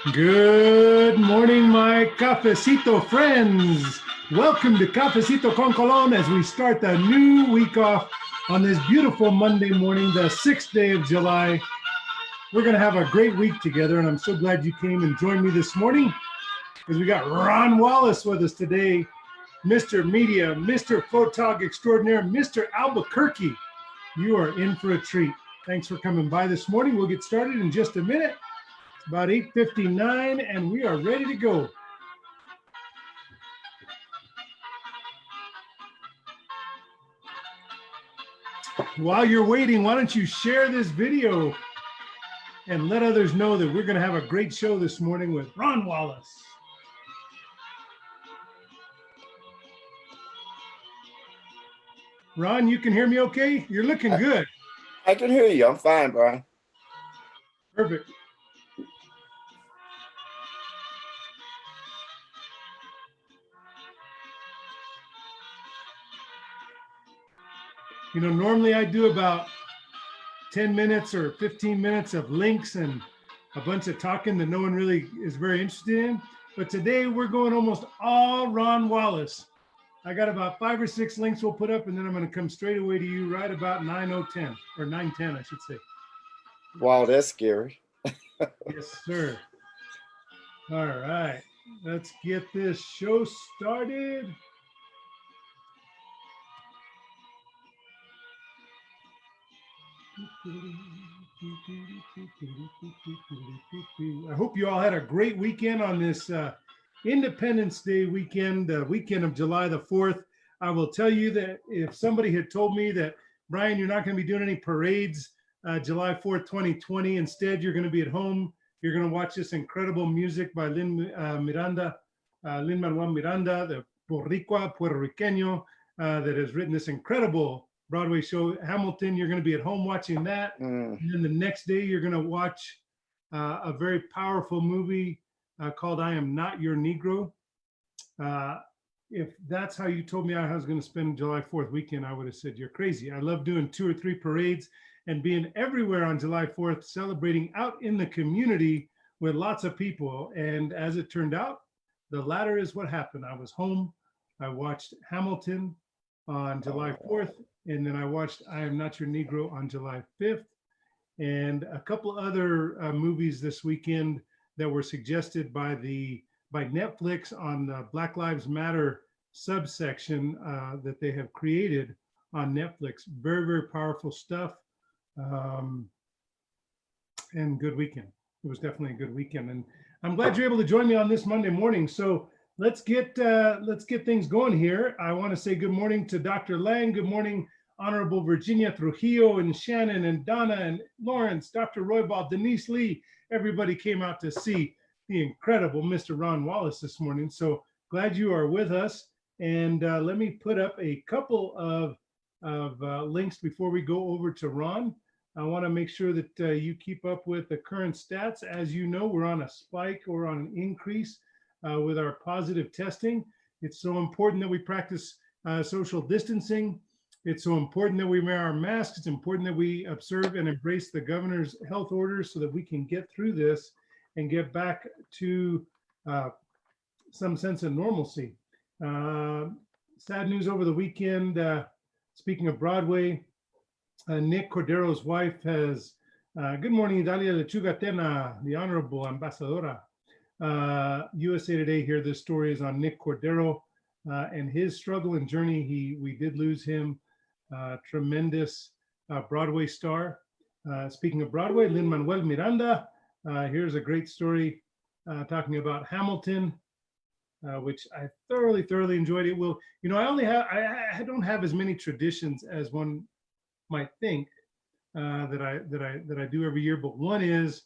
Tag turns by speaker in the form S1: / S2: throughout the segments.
S1: Good morning, my Cafecito friends. Welcome to Cafecito con Colon as we start the new week off on this beautiful Monday morning, the 6th day of July. We're going to have a great week together, and I'm so glad you came and joined me this morning because we got Ron Wallace with us today, Mr. Media, Mr. Photog Extraordinaire, Mr. Albuquerque. You are in for a treat. Thanks for coming by this morning. We'll get started in just a minute. About 8:59, and we are ready to go. While you're waiting, why don't you share this video and let others know that we're going to have a great show this morning with Ron Wallace. Ron, you can hear me okay? You're looking good.
S2: I can hear you. I'm fine, Brian.
S1: Perfect. You know, normally I do about 10 minutes or 15 minutes of links and a bunch of talking that no one really is very interested in. But today we're going almost all Ron Wallace. I got about 5 or 6 links we'll put up, and then I'm going to come straight away to you right about 9:10 or 9:10, I should say.
S2: Wow, that's scary.
S1: Yes, sir. All right, let's get this show started. I hope you all had a great weekend on this Independence Day weekend, the weekend of July the 4th. I will tell you that if somebody had told me that, Brian, you're not going to be doing any parades July 4th, 2020. Instead, you're going to be at home. You're going to watch this incredible music by Lin-Manuel Miranda, the Boricua, Puerto Riqueño, that has written this incredible Broadway show, Hamilton. You're going to be at home watching that. And then the next day, you're going to watch a very powerful movie called I Am Not Your Negro. If that's how you told me I was going to spend July 4th weekend, I would have said, you're crazy. I love doing 2 or 3 parades and being everywhere on July 4th, celebrating out in the community with lots of people. And as it turned out, the latter is what happened. I was home. I watched Hamilton on July 4th, and then I watched I Am Not Your Negro on July 5th, and a couple other movies this weekend that were suggested by Netflix on the Black Lives Matter subsection that they have created on Netflix. Very, very powerful stuff, and good weekend. It was definitely a good weekend, and I'm glad you're able to join me on this Monday morning. So let's get things going here. I want to say good morning to Dr. Lang. Good morning, Honorable Virginia Trujillo and Shannon and Donna and Lawrence, Dr. Roybal, Denise Lee. Everybody came out to see the incredible Mr. Ron Wallace this morning. So glad you are with us. And let me put up a couple of links before we go over to Ron. I want to make sure that you keep up with the current stats. As you know, we're on a spike or on an increase with our positive testing. It's so important that we practice social distancing. It's so important that we wear our masks. It's important that we observe and embrace the governor's health orders so that we can get through this and get back to some sense of normalcy. Sad news over the weekend. Speaking of Broadway, Nick Cordero's wife has, good morning, Dalia Lechuga-Tena, the Honorable Ambassadora. USA Today here, this story is on Nick Cordero and his struggle and journey. We did lose him, tremendous Broadway star. Speaking of Broadway, Lin-Manuel Miranda, here's a great story talking about Hamilton, which I thoroughly enjoyed. It will, you know, I don't have as many traditions as one might think that I do every year, but one is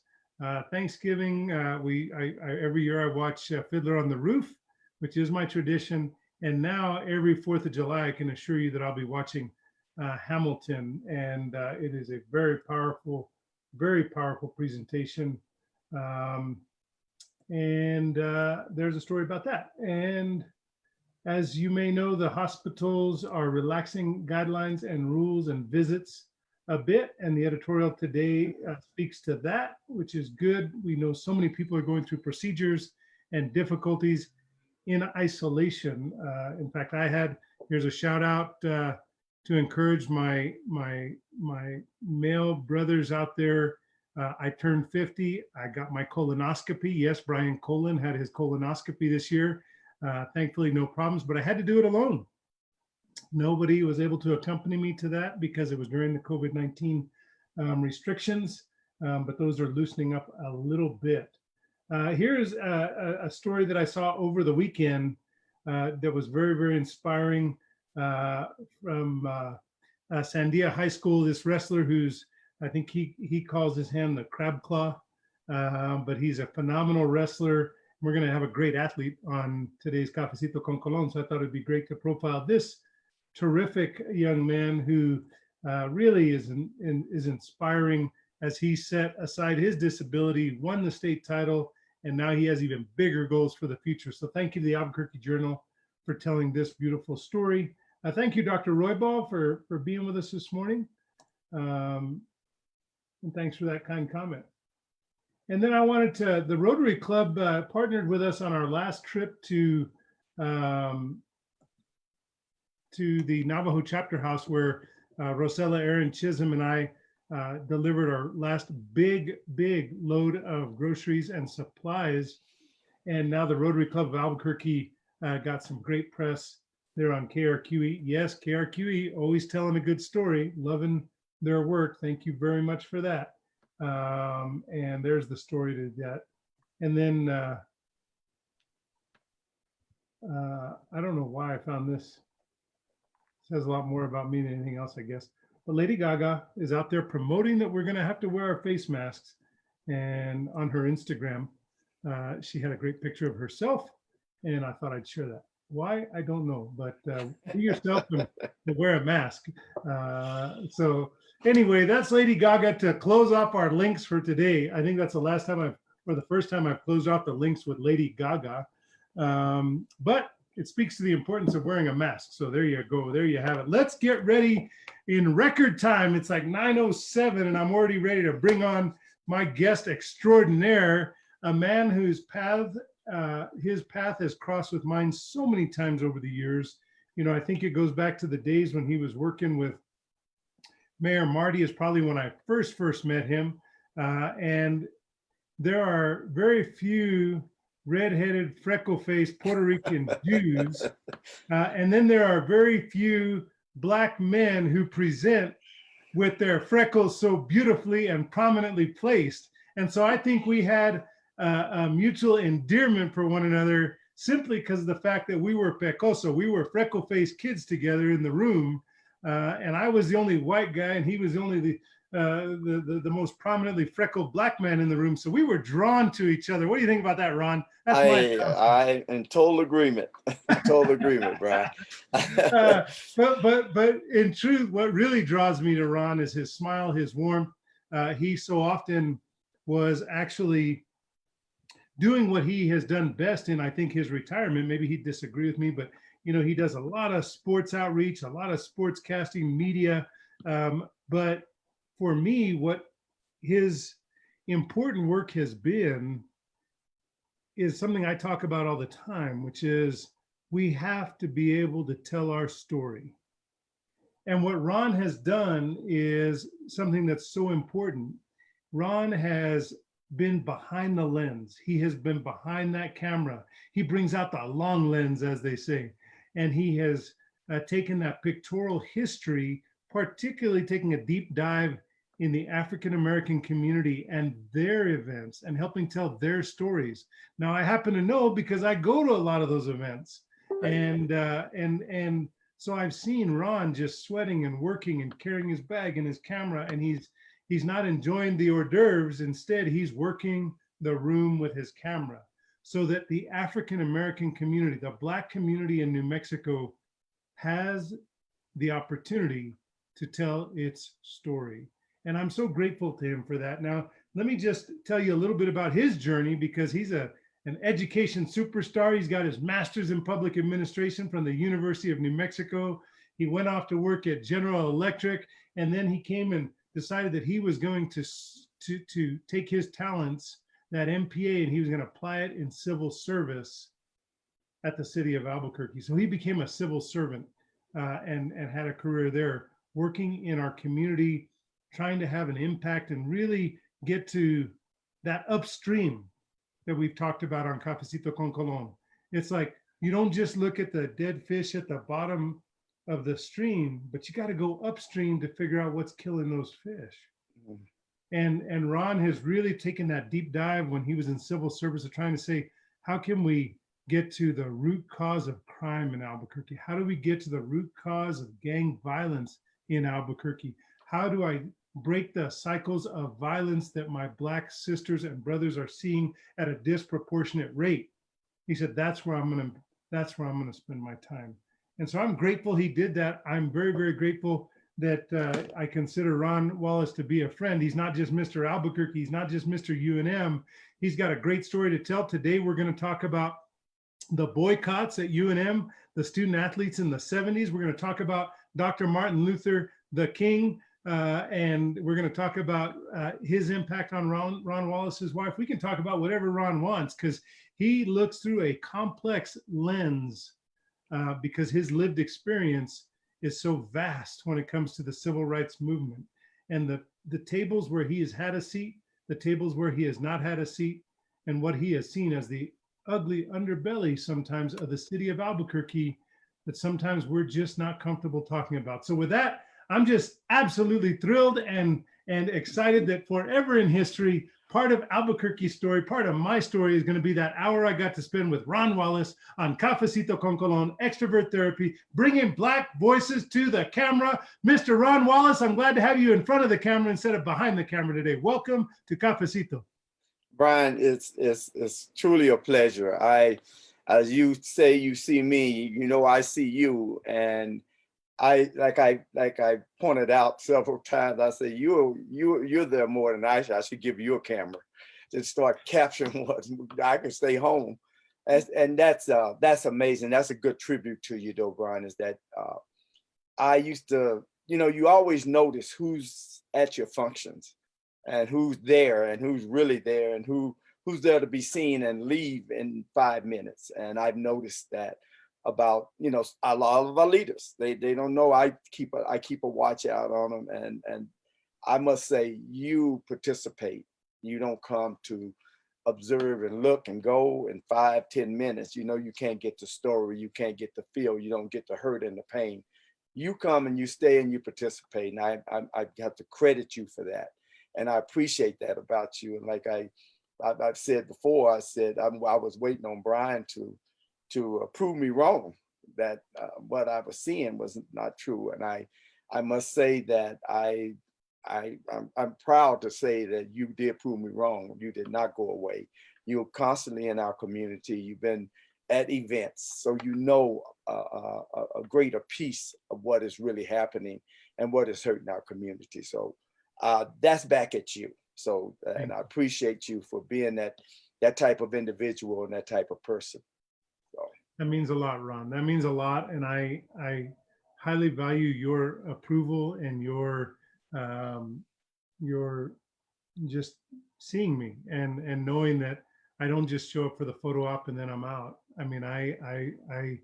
S1: Thanksgiving. Every year I watch Fiddler on the Roof, which is my tradition, and now every 4th of July I can assure you that I'll be watching Hamilton, and it is a very powerful presentation. And there's a story about that. And as you may know, the hospitals are relaxing guidelines and rules and visits a bit, and the editorial today speaks to that, which is good. We know so many people are going through procedures and difficulties in isolation. In fact, here's a shout out to encourage my male brothers out there. I turned 50. I got my colonoscopy. Yes, Brian Colon had his colonoscopy this year. Thankfully, no problems, but I had to do it alone. Nobody was able to accompany me to that because it was during the COVID-19 restrictions, but those are loosening up a little bit. Here's a story that I saw over the weekend that was very, very inspiring from Sandia High School. This wrestler who's, I think he calls his hand the crab claw, but he's a phenomenal wrestler. We're going to have a great athlete on today's Cafecito con Colon, so I thought it'd be great to profile this terrific young man who really is inspiring as he set aside his disability, won the state title, and now he has even bigger goals for the future. So thank you to the Albuquerque Journal for telling this beautiful story. Thank you, Dr. Roybal, for being with us this morning. And thanks for that kind comment. And then I wanted the Rotary Club partnered with us on our last trip to the Navajo Chapter House, where Rosella Aaron Chisholm and I delivered our last big load of groceries and supplies. And now the Rotary Club of Albuquerque got some great press there on KRQE. Yes, KRQE, always telling a good story, loving their work. Thank you very much for that. And there's the story to that. And then I don't know why I found this. It says a lot more about me than anything else, I guess. But Lady Gaga is out there promoting that we're going to have to wear our face masks. And on her Instagram, she had a great picture of herself, and I thought I'd share that. Why? I don't know, but be yourself and wear a mask. So anyway, that's Lady Gaga to close off our links for today. I think that's the last time or the first time I've closed off the links with Lady Gaga. But it speaks to the importance of wearing a mask. So there you go. There you have it. Let's get ready in record time. It's like 9:07 and I'm already ready to bring on my guest extraordinaire, a man whose his path has crossed with mine so many times over the years. You know, I think it goes back to the days when he was working with Mayor Marty, is probably when I first met him. And there are very few red-headed, freckle-faced Puerto Rican Jews. And then there are very few Black men who present with their freckles so beautifully and prominently placed. And so I think we had a mutual endearment for one another simply because of the fact that we were pecoso. We were freckle-faced kids together in the room. And I was the only white guy and he was only the most prominently freckled Black man in the room. So we were drawn to each other. What do you think about that, Ron?
S2: I in total agreement. Total agreement, Brian.
S1: But in truth, what really draws me to Ron is his smile, his warmth. He so often was actually doing what he has done best in, I think, his retirement. Maybe he'd disagree with me, but you know, he does a lot of sports outreach, a lot of sports casting media. But for me, what his important work has been is something I talk about all the time, which is we have to be able to tell our story. And what Ron has done is something that's so important. Ron has been behind the lens. He has been behind that camera. He brings out the long lens, as they say. And he has taken that pictorial history, particularly taking a deep dive in the African-American community and their events and helping tell their stories. Now, I happen to know because I go to a lot of those events. And so I've seen Ron just sweating and working and carrying his bag and his camera, and he's not enjoying the hors d'oeuvres. Instead, he's working the room with his camera so that the African-American community, the Black community in New Mexico, has the opportunity to tell its story. And I'm so grateful to him for that. Now, let me just tell you a little bit about his journey, because he's an education superstar. He's got his master's in public administration from the University of New Mexico. He went off to work at General Electric, and then he came and decided that he was going to take his talents, that MPA, and he was going to apply it in civil service at the city of Albuquerque. So he became a civil servant and had a career there, working in our community, trying to have an impact and really get to that upstream that we've talked about on Cafecito con Colon. It's like, you don't just look at the dead fish at the bottom of the stream, but you got to go upstream to figure out what's killing those fish. And Ron has really taken that deep dive when he was in civil service of trying to say, how can we get to the root cause of crime in Albuquerque? How do we get to the root cause of gang violence in Albuquerque? How do I break the cycles of violence that my Black sisters and brothers are seeing at a disproportionate rate? He said, that's where I'm gonna spend my time. And so I'm grateful he did that. I'm very, very grateful that I consider Ron Wallace to be a friend. He's not just Mr. Albuquerque. He's not just Mr. UNM. He's got a great story to tell. Today, we're going to talk about the boycotts at UNM, the student athletes in the 70s. We're going to talk about Dr. Martin Luther the King, and we're going to talk about his impact on Ron Wallace's wife. We can talk about whatever Ron wants because he looks through a complex lens because his lived experience is so vast when it comes to the civil rights movement. And the tables where he has had a seat, the tables where he has not had a seat, and what he has seen as the ugly underbelly sometimes of the city of Albuquerque that sometimes we're just not comfortable talking about. So with that, I'm just absolutely thrilled and excited that forever in history, part of Albuquerque's story, part of my story is going to be that hour I got to spend with Ron Wallace on Cafecito con Colon, Extrovert Therapy, bringing Black voices to the camera. Mr. Ron Wallace, I'm glad to have you in front of the camera instead of behind the camera today. Welcome to Cafecito.
S2: Brian, it's truly a pleasure. As you say, you see me, you know, I see you. And like I pointed out several times, I say you're there more than I should. I should give you a camera to start capturing what I can stay home, and that's amazing. That's a good tribute to you, though, Brian. Is that I used to, you know, you always notice who's at your functions, and who's there, and who's really there, and who's there to be seen and leave in 5 minutes. And I've noticed that about, you know, a lot of our leaders. They don't know I keep a watch out on them, and I must say, you participate. You don't come to observe and look and go in 5-10 minutes. You know, you can't get the story, you can't get the feel, you don't get the hurt and the pain. You come and you stay and you participate, and I have to credit you for that, and I appreciate that about you. And like I've said before, I said I was waiting on Brian to prove me wrong, that what I was seeing was not true. And I must say that I'm proud to say that you did prove me wrong. You did not go away. You're constantly in our community. You've been at events, so you know a greater piece of what is really happening and what is hurting our community. So that's back at you. So and I appreciate you for being that type of individual and that type of person.
S1: That means a lot, Ron. That means a lot, and I highly value your approval and your just seeing me and knowing that I don't just show up for the photo op and then I'm out. I mean, I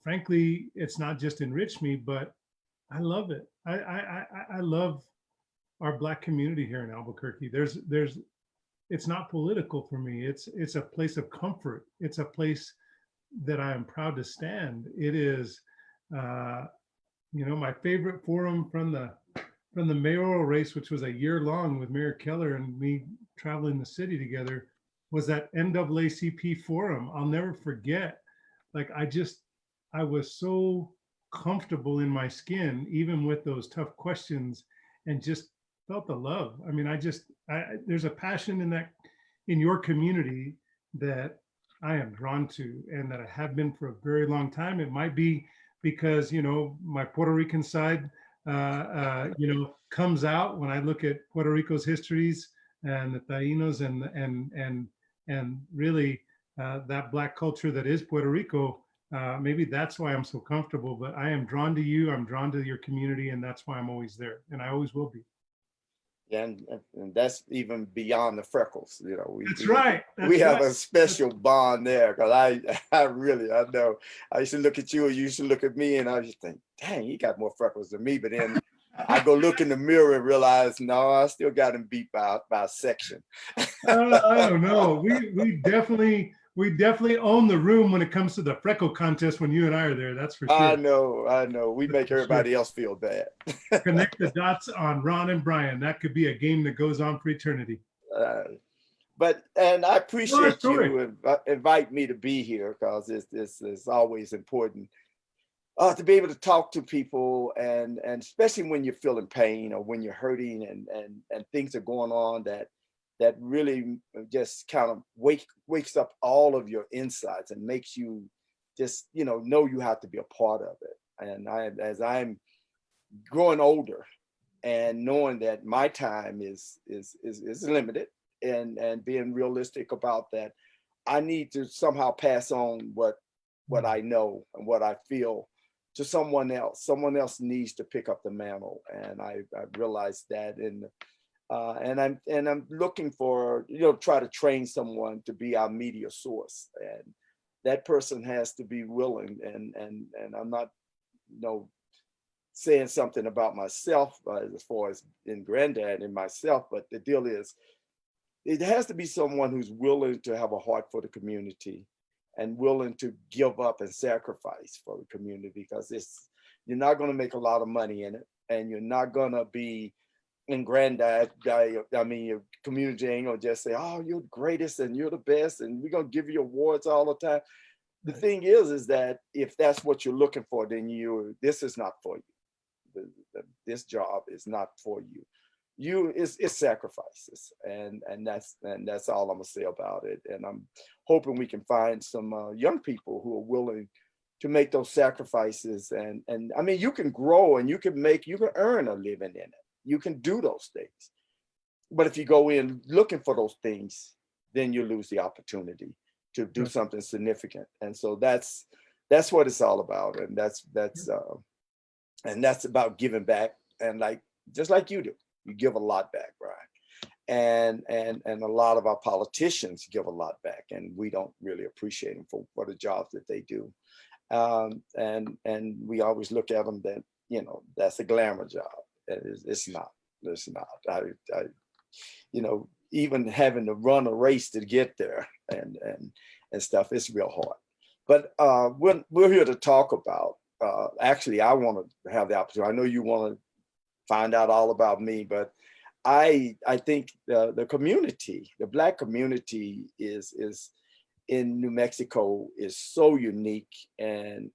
S1: frankly, it's not just enriched me, but I love it. I love our Black community here in Albuquerque. It's not political for me. It's a place of comfort. It's a place that I am proud to stand. It is, you know, my favorite forum from the mayoral race, which was a year long with Mayor Keller and me traveling the city together, was that NAACP forum. I'll never forget. Like I was so comfortable in my skin, even with those tough questions, and just felt the love. I mean, there's a passion in your community that I am drawn to, and that I have been for a very long time. It might be because, you know, my Puerto Rican side, you know, comes out when I look at Puerto Rico's histories and the Taínos and really that Black culture that is Puerto Rico. Maybe that's why I'm so comfortable, but I am drawn to you. I'm drawn to your community, and that's why I'm always there, and I always will be.
S2: And that's even beyond the freckles. You know,
S1: That's right.
S2: we
S1: That's
S2: have
S1: right.
S2: a special bond there, because I really, I know, I used to look at you, and you used to look at me, and I used to think, dang, he got more freckles than me. But then I go look in the mirror and realize, no, I still got him beat by a section.
S1: I don't know. We definitely own the room when it comes to the freckle contest when you and I are there. That's for
S2: I
S1: sure.
S2: know, I know. We
S1: That's
S2: make
S1: for sure.
S2: everybody else feel bad.
S1: Connect the dots on Ron and Brian. That could be a game that goes on for eternity.
S2: Uh, and I
S1: Well, our
S2: appreciate
S1: story.
S2: you invite me to be here, because it's always important to be able to talk to people, and especially when you're feeling pain, or when you're hurting, and things are going on that really just kind of wakes up all of your insights, and makes you just know you have to be a part of it. And as I'm growing older, and knowing that my time is limited, and being realistic about that, I need to somehow pass on what I know and what I feel to someone else. Someone else needs to pick up the mantle, and I realized that. And I'm looking for, try to train someone to be our media source, and that person has to be willing. And I'm not, saying something about myself, as far as in Granddad and myself, but the deal is, it has to be someone who's willing to have a heart for the community, and willing to give up and sacrifice for the community, because you're not going to make a lot of money in it, and you're not going to be in Granddad. I mean, your community ain't gonna just say, "Oh, you're the greatest and you're the best, and we're gonna give you awards all the time." The thing is that if that's what you're looking for, then this is not for you. This job is not for you. It's sacrifices, and that's all I'm gonna say about it. And I'm hoping we can find some young people who are willing to make those sacrifices. And I mean, you can grow, and you can earn a living in it. You can do those things, but if you go in looking for those things, then you lose the opportunity to do something significant. And so that's what it's all about. And that's about giving back. And just like you do, you give a lot back, Brian. And a lot of our politicians give a lot back, and we don't really appreciate them for the jobs that they do. And we always look at them that, that's a glamour job. It's not. It's not. Even having to run a race to get there, and stuff, it's real hard. But we're here to talk about. Actually, I want to have the opportunity. I know you want to find out all about me, but I think the community, the Black community, is in New Mexico is so unique, and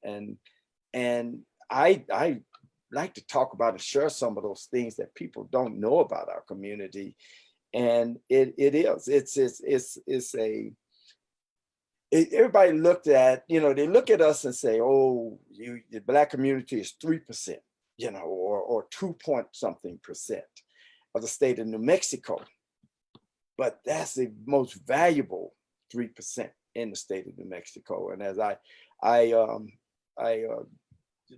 S2: I like to talk about and share some of those things that people don't know about our community. And everybody looked at, they look at us and say, oh, the Black community is 3%, or 2 point something percent of the state of New Mexico. But that's the most valuable 3% in the state of New Mexico. And as I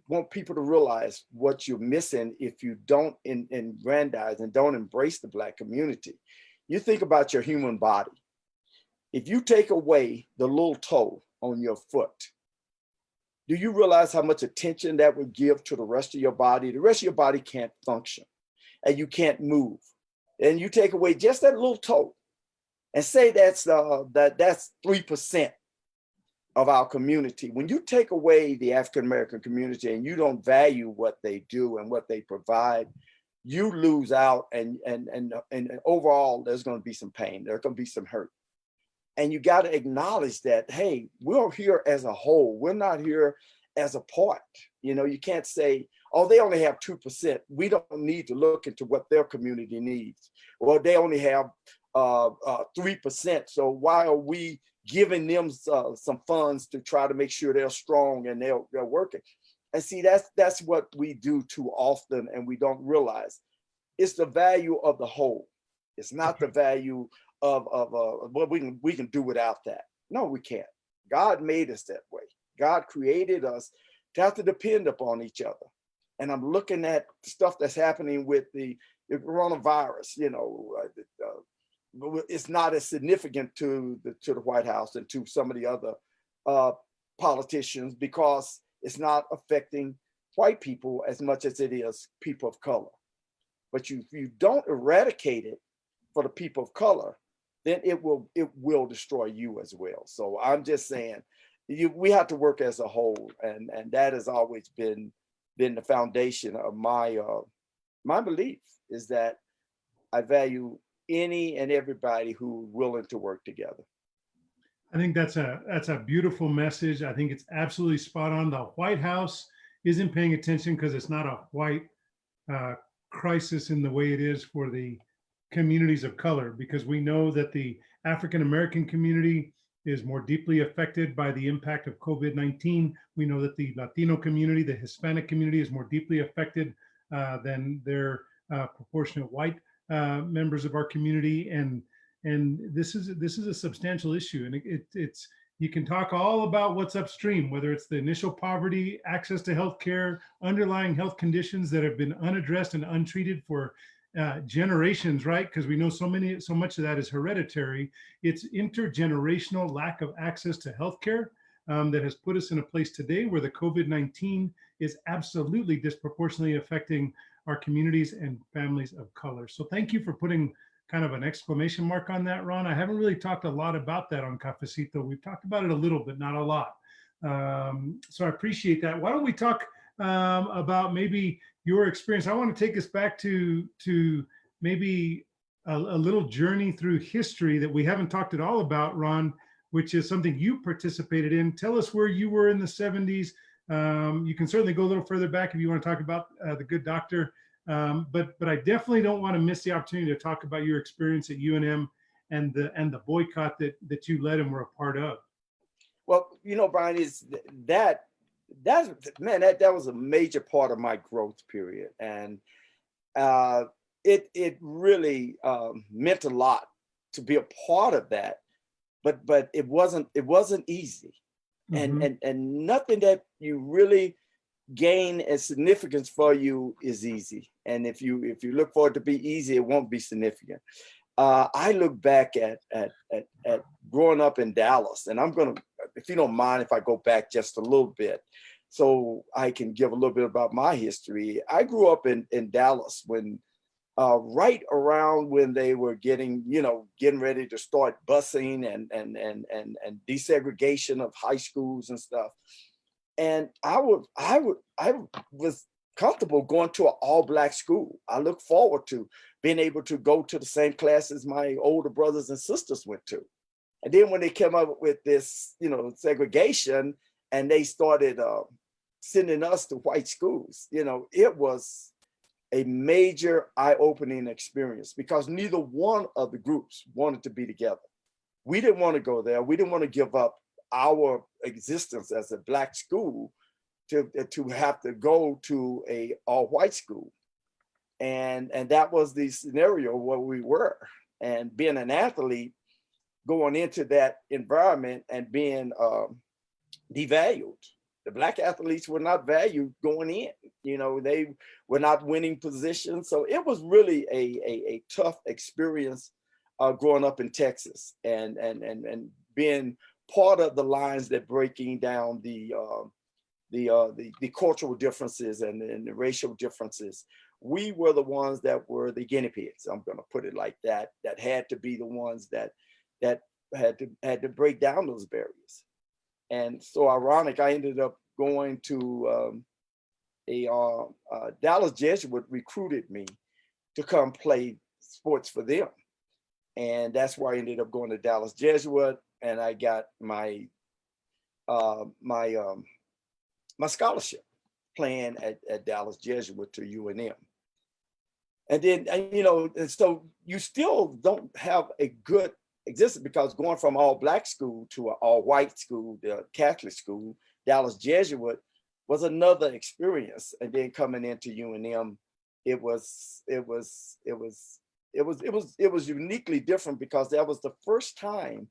S2: want people to realize what you're missing if you don't aggrandize and don't embrace the Black community. You think about your human body. If you take away the little toe on your foot, do you realize how much attention that would give to the rest of your body? The rest of your body can't function, and you can't move. And you take away just that little toe, and say that's 3% of our community. When you take away the African American community and you don't value what they do and what they provide, you lose out, and overall there's going to be some pain. There's going to be some hurt. And you got to acknowledge that, hey, we're here as a whole. We're not here as a part. You can't say, oh, they only have 2%. We don't need to look into what their community needs. Or they only have 3%. So why are we giving them some funds to try to make sure they're strong and they're working? And see, that's what we do too often, and we don't realize. It's the value of the whole. It's not the value of what we can do without that. No, we can't. God made us that way. God created us to have to depend upon each other. And I'm looking at stuff that's happening with the coronavirus. It's not as significant to the White House and to some of the other politicians because it's not affecting white people as much as it is people of color. But you don't eradicate it for the people of color, then it will destroy you as well. So I'm just saying, we have to work as a whole, and that has always been the foundation of my belief, is that I value any and everybody who's willing to work together.
S1: I think that's a beautiful message. I think it's absolutely spot on. The White House isn't paying attention because it's not a white crisis in the way it is for the communities of color, because we know that the African American community is more deeply affected by the impact of COVID-19. We know that the Latino community, the Hispanic community, is more deeply affected than their proportionate white members of our community, and this is a substantial issue. And it's you can talk all about what's upstream, whether it's the initial poverty, access to healthcare, underlying health conditions that have been unaddressed and untreated for generations, right? Because we know so much of that is hereditary. It's intergenerational lack of access to healthcare that has put us in a place today where the COVID-19 is absolutely disproportionately affecting our communities and families of color. So thank you for putting kind of an exclamation mark on that, Ron. I haven't really talked a lot about that on Cafecito. We've talked about it a little, but not a lot. So I appreciate that. Why don't we talk about maybe your experience? I want to take us back to maybe a little journey through history that we haven't talked at all about, Ron, which is something you participated in. Tell us where you were in the 70s. You can certainly go a little further back if you want to talk about the Good Doctor. But I definitely don't want to miss the opportunity to talk about your experience at UNM and the boycott that you led and were a part of.
S2: Well, Brian, is that was a major part of my growth period, and it really meant a lot to be a part of that. But it wasn't easy,
S1: Mm-hmm.
S2: and nothing that you really gain as significance for you is easy. And if you look for it to be easy, it won't be significant. I look back at growing up in Dallas, and I'm gonna, if you don't mind, if I go back just a little bit, so I can give a little bit about my history. I grew up in Dallas when right around when they were getting ready to start busing and desegregation of high schools and stuff. And I was comfortable going to an all-Black school. I look forward to being able to go to the same classes my older brothers and sisters went to. And then when they came up with this, segregation, and they started sending us to white schools, it was a major eye-opening experience because neither one of the groups wanted to be together. We didn't want to go there. We didn't want to give up our existence as a Black school to have to go to a all-white school. And that was the scenario where we were. And being an athlete, going into that environment and being devalued. The Black athletes were not valued going in. They were not winning positions. So it was really a tough experience growing up in Texas and being part of the lines that breaking down the cultural differences and the racial differences. We were the ones that were the guinea pigs. I'm going to put it like that. That had to be the ones that had to break down those barriers. And so ironic, I ended up going to a Dallas Jesuit recruited me to come play sports for them. And that's where I ended up going to Dallas Jesuit, and I got my my scholarship playing at Dallas Jesuit to UNM. And then, and so you still don't have a good existence because going from all Black school to an all white school, the Catholic school, Dallas Jesuit, was another experience. And then coming into UNM, it was uniquely different because that was the first time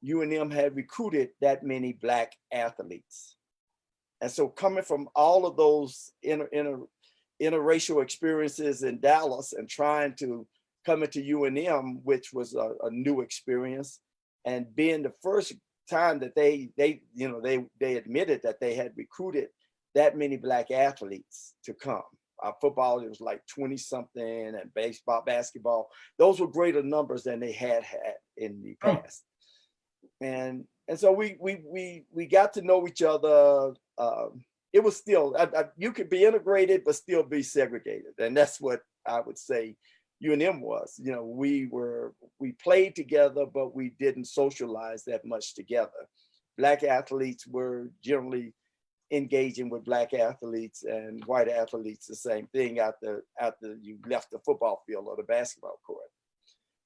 S2: UNM had recruited that many Black athletes. And so coming from all of those interracial experiences in Dallas and trying to come into UNM, which was a new experience, and being the first time that they admitted that they had recruited that many Black athletes to come. Football, it was like 20 something, and baseball, basketball, those were greater numbers than they had in the past. And so we got to know each other. It was still, you could be integrated, but still be segregated. And that's what I would say UNM was. You know, we played together, but we didn't socialize that much together. Black athletes were generally engaging with Black athletes, and white athletes the same thing after you left the football field or the basketball court.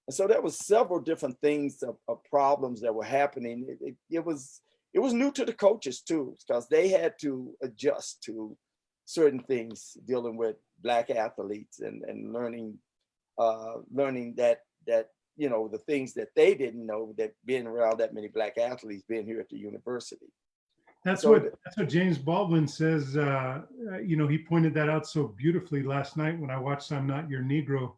S2: And so there was several different things of problems that were happening. It was new to the coaches too, because they had to adjust to certain things dealing with Black athletes and learning that you know, the things that they didn't know, that being around that many Black athletes being here at the university.
S1: That's what James Baldwin says. You know, he pointed that out so beautifully last night when I watched I'm Not Your Negro.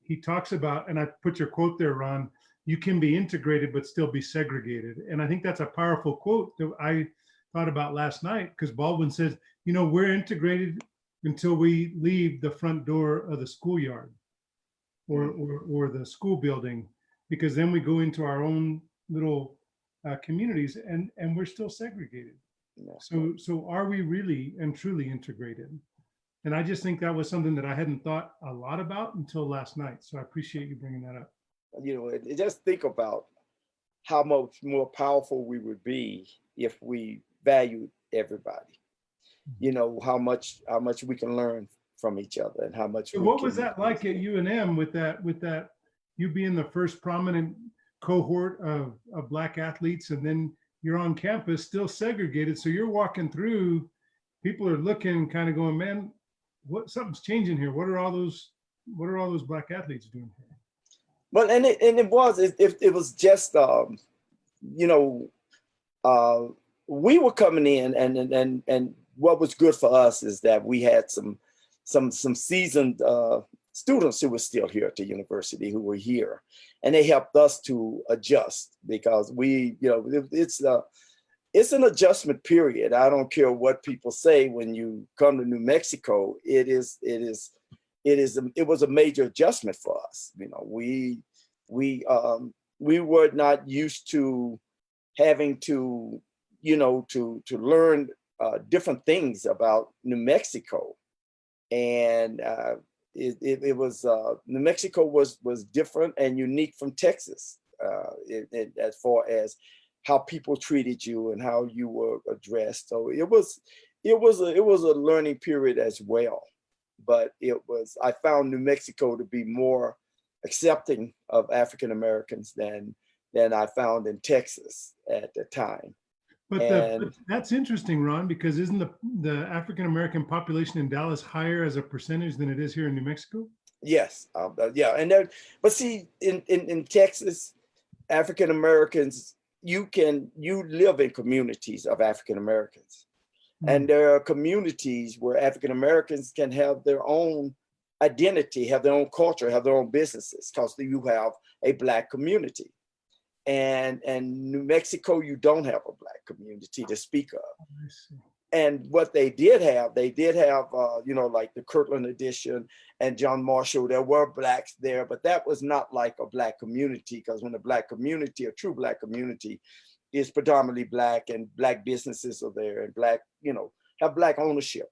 S1: He talks about, and I put your quote there, Ron, you can be integrated but still be segregated. And I think that's a powerful quote that I thought about last night, because Baldwin says, you know, we're integrated until we leave the front door of the schoolyard or the school building, because then we go into our own little communities and we're still segregated. So are we really and truly integrated? And I just think that was something that I hadn't thought a lot about until last night. So I appreciate you bringing that up. You
S2: know, just think about how much more powerful we would be if we valued everybody. You know, how much we can learn from each other and how much.
S1: So what was that like at UNM with that you being the first prominent cohort of Black athletes, and then you're on campus still segregated, so you're walking through, people are looking, kind of going, man, something's changing here. What are all those Black athletes doing here?
S2: Well, and it was just you know, we were coming in, and what was good for us is that we had some seasoned students who were still here at the university, who were here, and they helped us to adjust, because we, you know, it's an adjustment period. I don't care what people say when you come to New Mexico. It was a major adjustment for us. You know, we were not used to having to, you know, to learn different things about New Mexico, and it was New Mexico was different and unique from Texas, as far as how people treated you and how you were addressed. So it was a learning period as well. But I found New Mexico to be more accepting of African Americans than I found in Texas at the time.
S1: But that's interesting, Ron, because isn't the African American population in Dallas higher as a percentage than it is here in New Mexico?
S2: Yes, yeah, but see, in Texas, African Americans, you live in communities of African Americans, and there are communities where African Americans can have their own identity, have their own culture, have their own businesses, because you have a Black community. And New Mexico, you don't have a Black community to speak of. And what they did have, you know, like the Kirtland edition and John Marshall, there were Blacks there, but that was not like a Black community, because when a Black community, a true Black community, is predominantly Black, and Black businesses are there, and Black, you know, have Black ownership.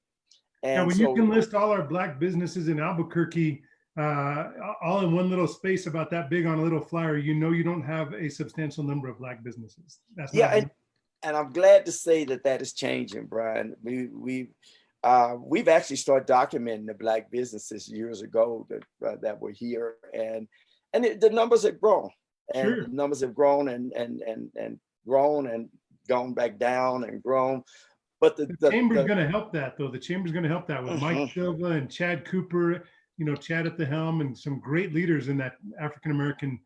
S2: And
S1: yeah, when you can list all our Black businesses in Albuquerque, all in one little space about that big on a little flyer, you know, you don't have a substantial number of Black businesses. That's
S2: and I'm glad to say that is changing, Brian. We've actually started documenting the Black businesses years ago that were here, and the numbers have grown, and
S1: sure.
S2: The numbers have grown and grown and gone back down and grown. But the
S1: Chamber's going to help that, though. The Chamber's going to help that with Mike Silva and Chad Cooper, you know, Chad at the helm, and some great leaders in that African American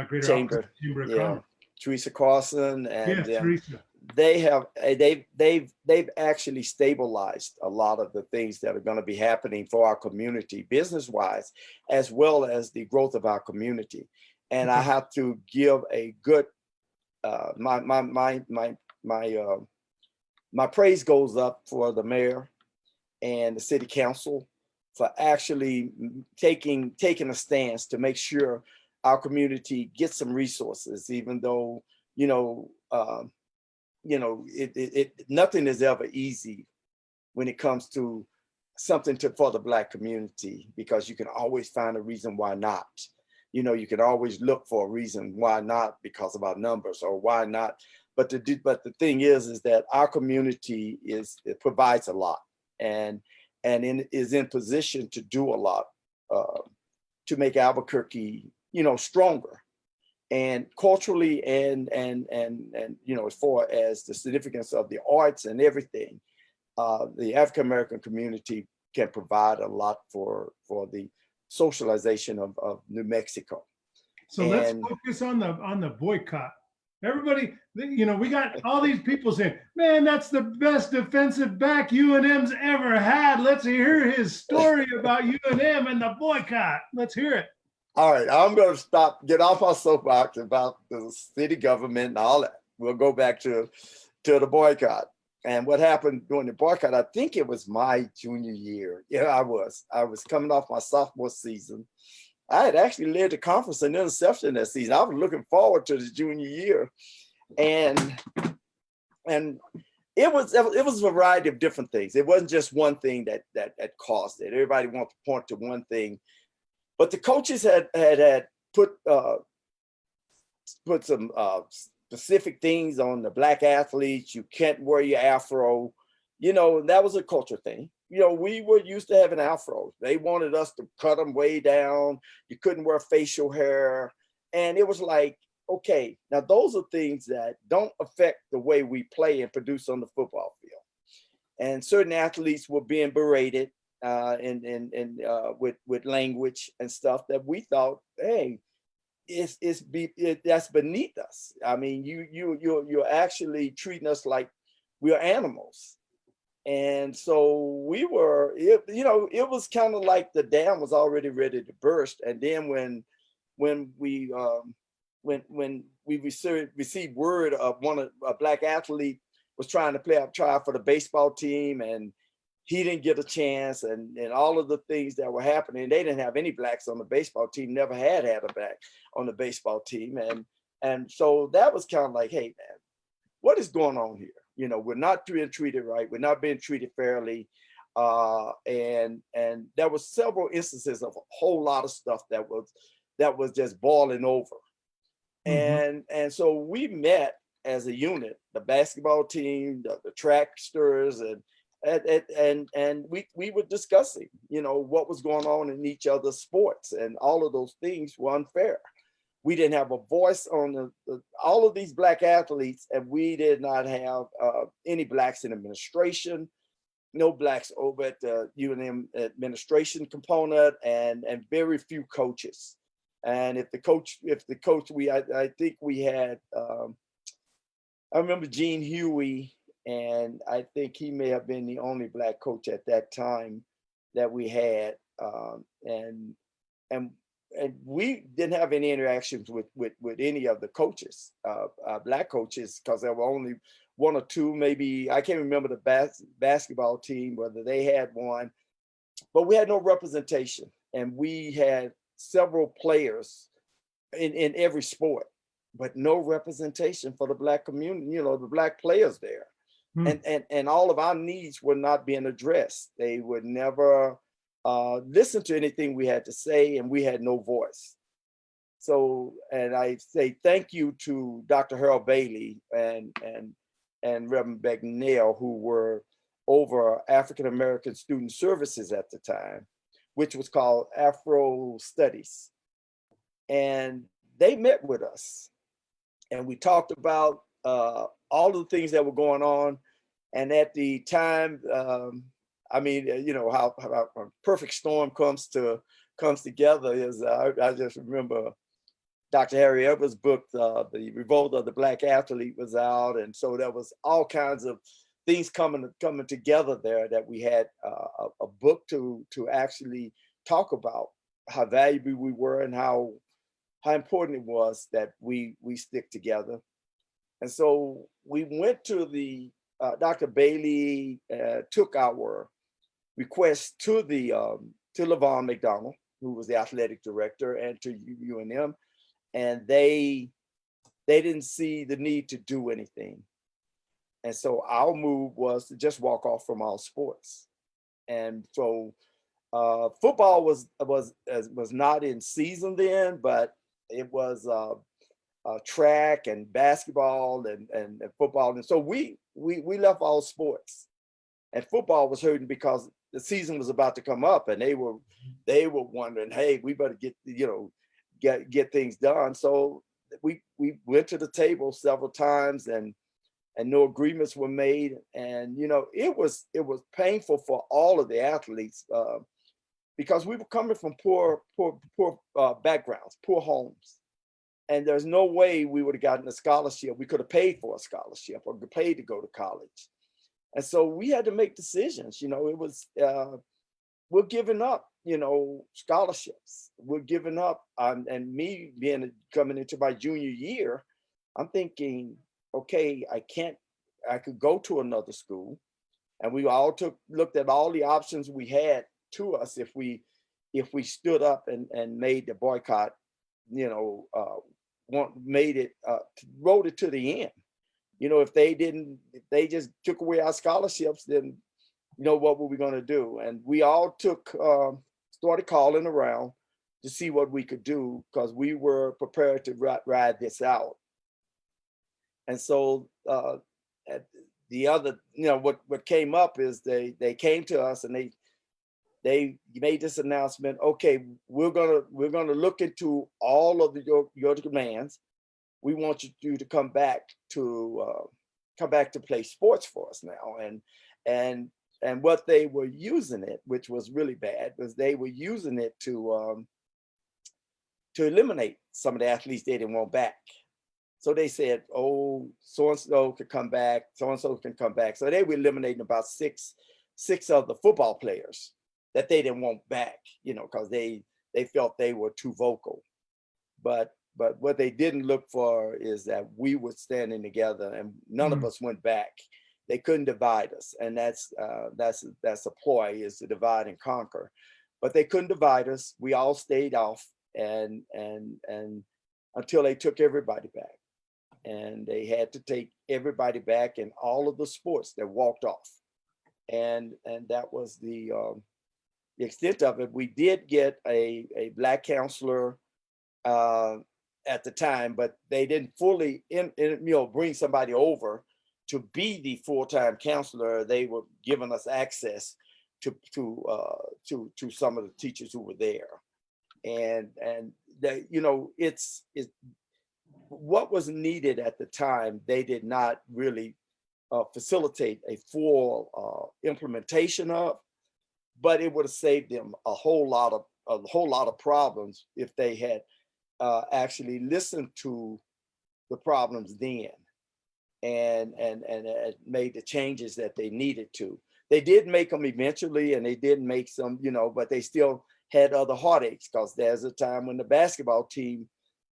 S1: Greater
S2: Chamber
S1: of
S2: yeah.
S1: Commerce.
S2: Teresa Carson and
S1: Yes, Teresa.
S2: they've actually stabilized a lot of the things that are going to be happening for our community business wise, as well as the growth of our community. And I have to give a good my praise goes up for the mayor and the city council for actually taking a stance to make sure our community gets some resources, even though nothing is ever easy when it comes to something for the Black community, because you can always find a reason why not. You can always look for a reason why not, because of our numbers or why not. But the thing is that our community it provides a lot and is in position to do a lot to make Albuquerque, stronger. And culturally and as far as the significance of the arts and everything, the African American community can provide a lot for the socialization of New Mexico.
S1: So let's focus on the boycott. Everybody, we got all these people saying, "Man, that's the best defensive back UNM's ever had." Let's hear his story about UNM and the boycott. Let's hear it.
S2: All right, I'm going to get off my soapbox about the city government and all that. We'll go back to the boycott. And what happened during the boycott, I think it was my junior year. Yeah, I was coming off my sophomore season. I had actually led the conference in interception that season. I was looking forward to the junior year. And it was a variety of different things. It wasn't just one thing that caused it. Everybody wanted to point to one thing. But the coaches had put some specific things on the Black athletes. You can't wear your afro. That was a culture thing. We were used to having afros. They wanted us to cut them way down. You couldn't wear facial hair. And it was like, okay, now those are things that don't affect the way we play and produce on the football field. And certain athletes were being berated with language and stuff that we thought, hey, that's beneath us. I mean, you're actually treating us like we're animals. And so we were, it was kind of like the dam was already ready to burst. And then when we received word of a Black athlete was trying to try for the baseball team, and he didn't get a chance, and all of the things that were happening. They didn't have any Blacks on the baseball team, never had a Black on the baseball team. And so that was kind of like, hey, man, what is going on here? We're not being treated right. We're not being treated fairly. And there was several instances of a whole lot of stuff that was just boiling over. Mm-hmm. And so we met as a unit, the basketball team, the tracksters, and we were discussing, what was going on in each other's sports, and all of those things were unfair. We didn't have a voice on all of these Black athletes, and we did not have any Blacks in administration, no Blacks over at the UNM administration component, and very few coaches. And I think we had, I remember Gene Huey, and I think he may have been the only Black coach at that time that we had, and we didn't have any interactions with any of the coaches, Black coaches, because there were only one or two, maybe. I can't remember the basketball team, whether they had one, but we had no representation. And we had several players in every sport, but no representation for the Black community, the Black players there. And all of our needs were not being addressed. They would never listen to anything we had to say, and we had no voice. So, and I say thank you to Dr. Harold Bailey and Reverend Bagnell, who were over African American Student Services at the time, which was called Afro Studies. And they met with us, and we talked about all of the things that were going on. And at the time, how a perfect storm comes together is, I just remember Dr. Harry Edwards' book, The Revolt of the Black Athlete, was out. And so there was all kinds of things coming together there, that we had a book to actually talk about how valuable we were and how important it was that we stick together. And so we went to the Dr. Bailey took our request to to LaVon McDonald, who was the athletic director, and to UNM, and they didn't see the need to do anything. And so our move was to just walk off from all sports. And so football was not in season then, but it was track and basketball and football. And so we left all sports, and football was hurting because the season was about to come up, and they were wondering, hey, we better get things done. So we went to the table several times, and no agreements were made. And it was painful for all of the athletes, because we were coming from poor backgrounds, poor homes. And there's no way we would have gotten a scholarship. We could have paid for a scholarship or paid to go to college. And so we had to make decisions. It was, we're giving up, scholarships. We're giving up. And me coming into my junior year, I'm thinking, okay, I could go to another school. And we all looked at all the options we had to us if we stood up and made the boycott, rode it to the end. If they just took away our scholarships, then what were we going to do? And we all started calling around to see what we could do, because we were prepared to ride this out. And so the other, what came up is they came to us and they made this announcement. Okay, we're gonna look into all of your demands. We want you to come back to play sports for us now. And what they were using it, which was really bad, was they were using it to eliminate some of the athletes they didn't want back. So they said, oh, so-and-so could come back, so-and-so can come back. So they were eliminating about six of the football players that they didn't want back, because they felt they were too vocal. But what they didn't look for is that we were standing together, and none of us went back. They couldn't divide us. And that's a ploy, is to divide and conquer. But they couldn't divide us. We all stayed off and until they took everybody back. And they had to take everybody back in all of the sports that walked off. And that was the extent of it. We did get a Black counselor at the time, but they didn't fully bring somebody over to be the full-time counselor. They were giving us access to some of the teachers who were there. And that, it's what was needed at the time. They did not really facilitate a full implementation of, but it would have saved them a whole lot of problems if they had actually listened to the problems then and made the changes that they needed to. They did make them eventually, and they did make some, but they still had other heartaches, because there's a time when the basketball team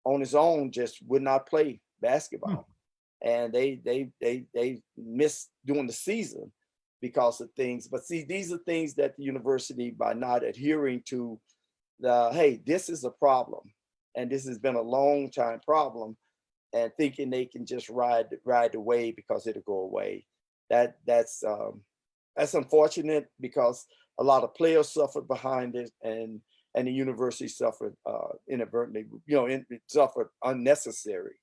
S2: on its own just would not play basketball. And they missed doing the season because of things. But see, these are things that the university, by not adhering to hey, this is a problem, and this has been a long time problem, and thinking they can just ride the wave because it'll go away. That's unfortunate, because a lot of players suffered behind it, and the university suffered inadvertently, it suffered unnecessary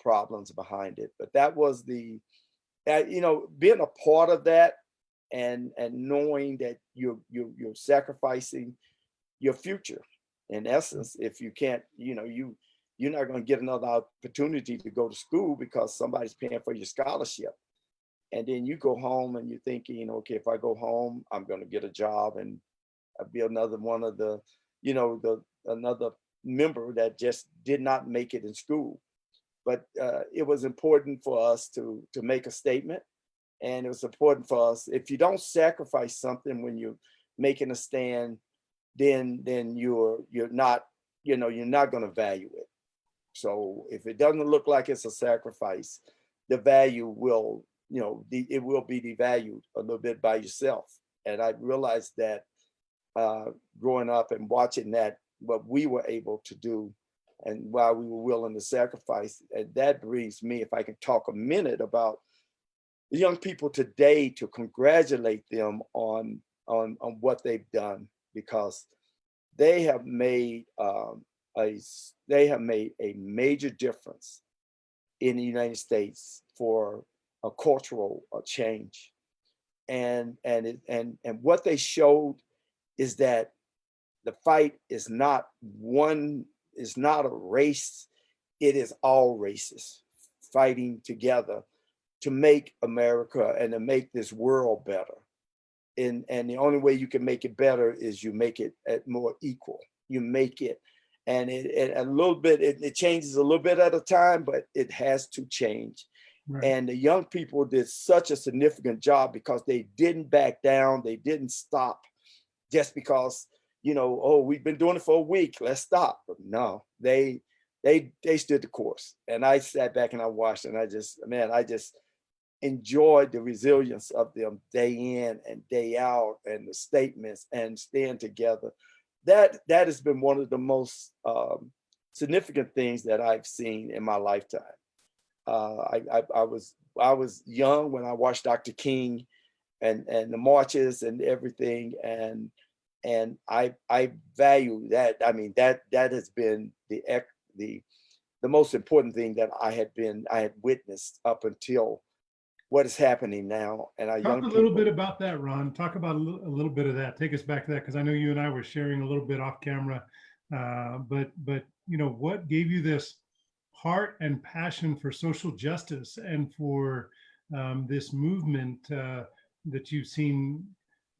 S2: problems behind it. But that was being a part of that, and knowing that you're sacrificing your future. In essence, if you can't, you're not going to get another opportunity to go to school because somebody's paying for your scholarship. And then you go home and you're thinking, okay, if I go home, I'm going to get a job and I'll be another one of the, another member that just did not make it in school. But it was important for us to make a statement. And it was important for us. If you don't sacrifice something when you're making a stand, then you're not, you're not going to value it. So if it doesn't look like it's a sacrifice, the value will, it will be devalued a little bit by yourself. And I realized that growing up and watching that, what we were able to do and why we were willing to sacrifice. And that brings me, if I can talk a minute about the young people today, to congratulate them on what they've done, because they have made a major difference in the United States for a cultural change. And what they showed is that the fight is not a race. It is all races fighting together to make America and to make this world better. And the only way you can make it better is you make it more equal. You make it, and it a little bit, it changes a little bit at a time, but it has to change. Right. And the young people did such a significant job because they didn't back down. They didn't stop just because, oh, we've been doing it for a week, let's stop. But no, they stood the course. And I sat back and I watched, and I just enjoyed the resilience of them day in and day out, and the statements and staying together. That has been one of the most significant things that I've seen in my lifetime. I was young when I watched Dr. King and the marches and everything, and I value that. I mean, that has been the most important thing that I had witnessed up until what is happening now. And
S1: talk a little bit about that, Ron. Talk about a little bit of that. Take us back to that, because I know you and I were sharing a little bit off camera. But what gave you this heart and passion for social justice and for this movement that you've seen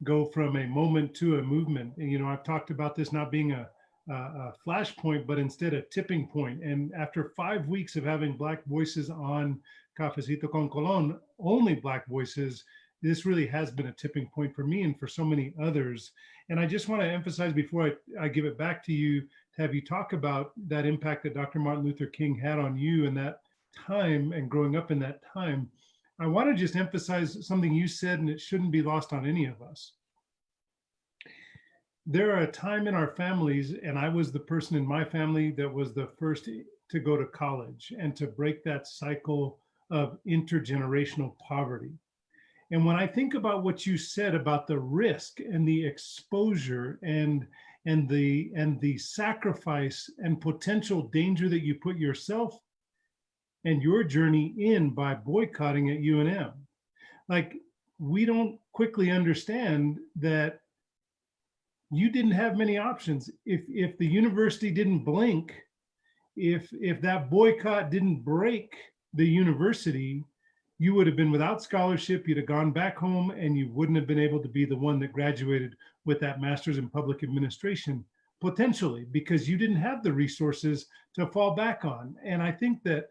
S1: go from a moment to a movement? And, I've talked about this not being a flashpoint, but instead a tipping point. And after 5 weeks of having Black voices on Cafecito con Colon, only Black voices, this really has been a tipping point for me and for so many others. And I just want to emphasize before I give it back to you, to have you talk about that impact that Dr. Martin Luther King had on you in that time and growing up in that time. I want to just emphasize something you said, and it shouldn't be lost on any of us. There are a time in our families, and I was the person in my family that was the first to go to college and to break that cycle of intergenerational poverty. And when I think about what you said about the risk and the exposure and the sacrifice and potential danger that you put yourself and your journey in by boycotting at UNM, like, we don't quickly understand that you didn't have many options. If the university didn't blink, if that boycott didn't break the university, you would have been without scholarship, you'd have gone back home, and you wouldn't have been able to be the one that graduated with that master's in public administration, potentially, because you didn't have the resources to fall back on. And I think that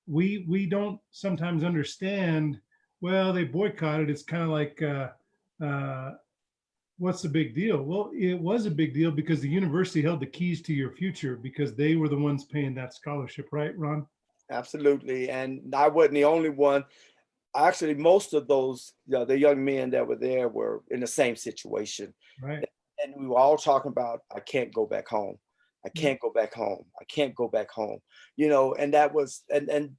S1: we don't sometimes understand, well, they boycotted, it's kind of like, what's the big deal? Well, it was a big deal because the university held the keys to your future, because they were the ones paying that scholarship, right, Ron?
S2: Absolutely. And I wasn't the only one. Actually, most of those, the young men that were there were in the same situation.
S1: Right.
S2: And we were all talking about, I can't go back home. I can't go back home. I can't go back home. And that was, and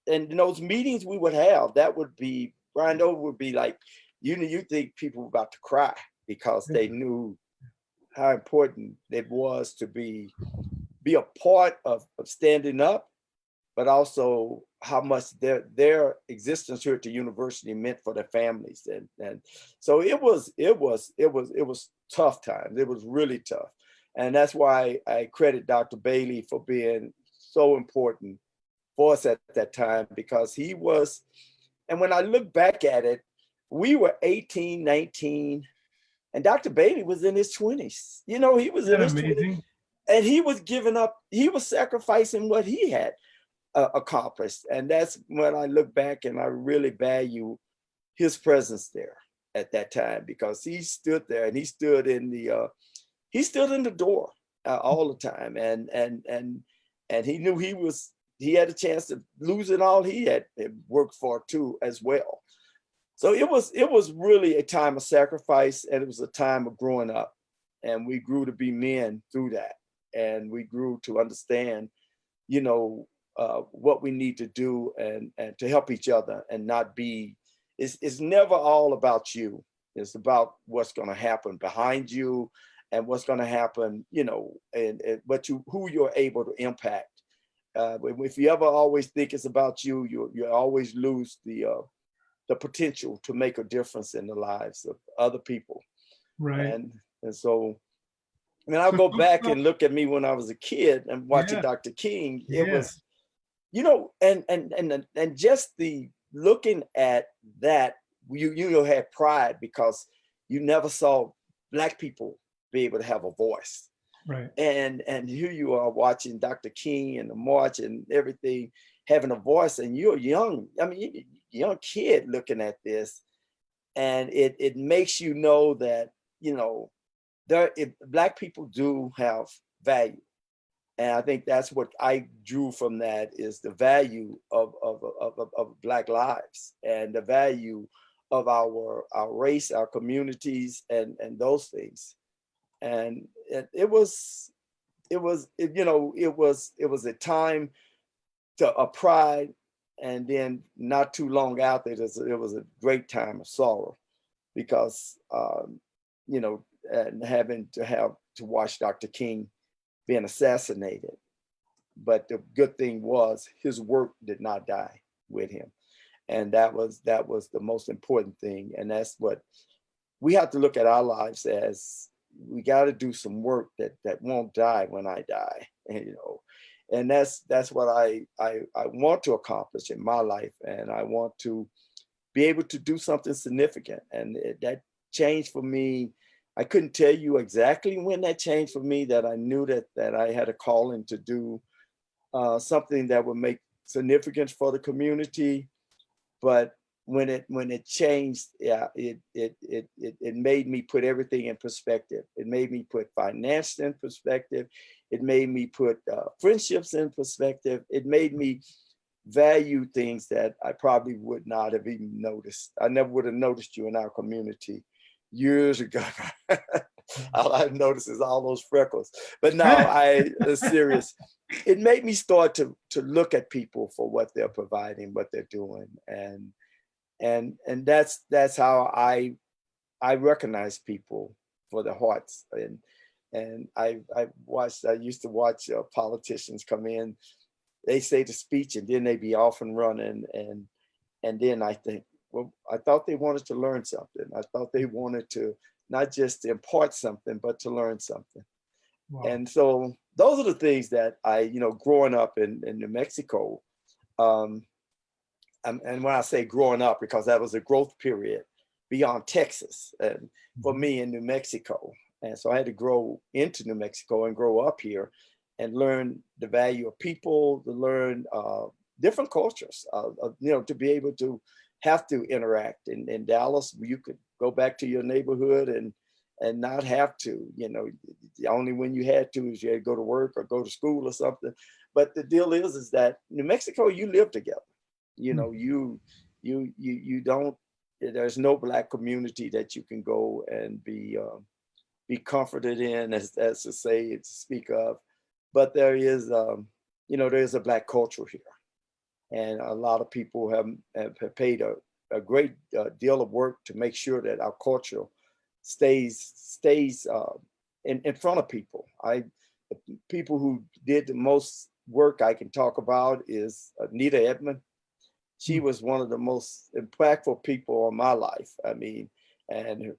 S2: in those meetings we would have, that would be, Brian, those would be like, you think people were about to cry, because they knew how important it was to be a part of standing up, but also how much their existence here at the university meant for their families. And so it was tough times. It was really tough. And that's why I credit Dr. Bailey for being so important for us at that time, because he was, and when I look back at it, we were 18, 19, and Dr. Bailey was in his 20s. He was in his 20s. And he was giving up, he was sacrificing what he had accomplished. And that's when I look back and I really value his presence there at that time, because he stood there and he stood in the door all the time. And he knew he had a chance of losing all he had worked for too as well. So it was really a time of sacrifice, and it was a time of growing up, and we grew to be men through that. And we grew to understand, what we need to do and to help each other, and not be, it's never all about you. It's about what's going to happen behind you, and what's going to happen, and who you're able to impact. If you ever always think it's about you, you always lose the potential to make a difference in the lives of other people.
S1: Right.
S2: And so, I'll
S1: So
S2: go
S1: talk
S2: back
S1: about,
S2: and look at me when I was a kid and watching
S1: yeah,
S2: Dr. King. It
S1: yeah,
S2: was, and just the looking at that, you had pride, because you never saw Black people be able to have a voice.
S1: right.
S2: And here you are watching Dr. King and the march and everything, having a voice, and you're young. Young kid looking at this, and it makes you know that Black people do have value. And I think that's what I drew from that, is the value of Black lives, and the value of our race, our communities, and those things. And it was a time of pride, and then not too long after it was a great time of sorrow, because and having to watch Dr. King being assassinated. But the good thing was his work did not die with him. And that was the most important thing. And that's what we have to look at our lives as. We got to do some work that won't die when I die. And that's what I want to accomplish in my life. And I want to be able to do something significant. And that changed for me. I couldn't tell you exactly when that changed for me, that I knew that I had a calling to do something that would make significance for the community. But when it changed, yeah, it made me put everything in perspective. It made me put finance in perspective. It made me put friendships in perspective. It made me value things that I probably would not have even noticed. I never would have noticed you in our community years ago. All I've noticed is all those freckles. But no, I serious. It made me start to look at people for what they're providing, what they're doing, and that's how I recognize people for their hearts. And I used to watch politicians come in. They say the speech, and then they be off and running, and then I think, well, I thought they wanted to learn something. I thought they wanted to not just impart something, but to learn something.
S1: Wow.
S2: And so those are the things that I, growing up in New Mexico, and when I say growing up, because that was a growth period beyond Texas, and for me in New Mexico. And so I had to grow into New Mexico and grow up here and learn the value of people, to learn different cultures, to be able to have to interact. In Dallas, you could go back to your neighborhood and not have to, only when you had to is you had to go to work or go to school or something. But the deal is that New Mexico, you live together. You don't, there's no Black community that you can go and be comforted in, as to say, to speak of. But there is, there's a Black culture here. And a lot of people have paid a great deal of work to make sure that our culture stays in front of people. The people who did the most work I can talk about is Anita Edmond. She was one of the most impactful people in my life. And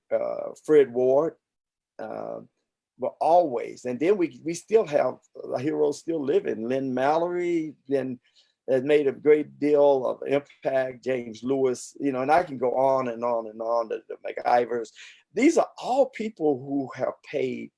S2: Fred Ward, but always. And then we still have heroes still living. Lynn Mallory, then has made a great deal of impact. James Lewis, and I can go on and on and on. The MacIvers. These are all people who have paid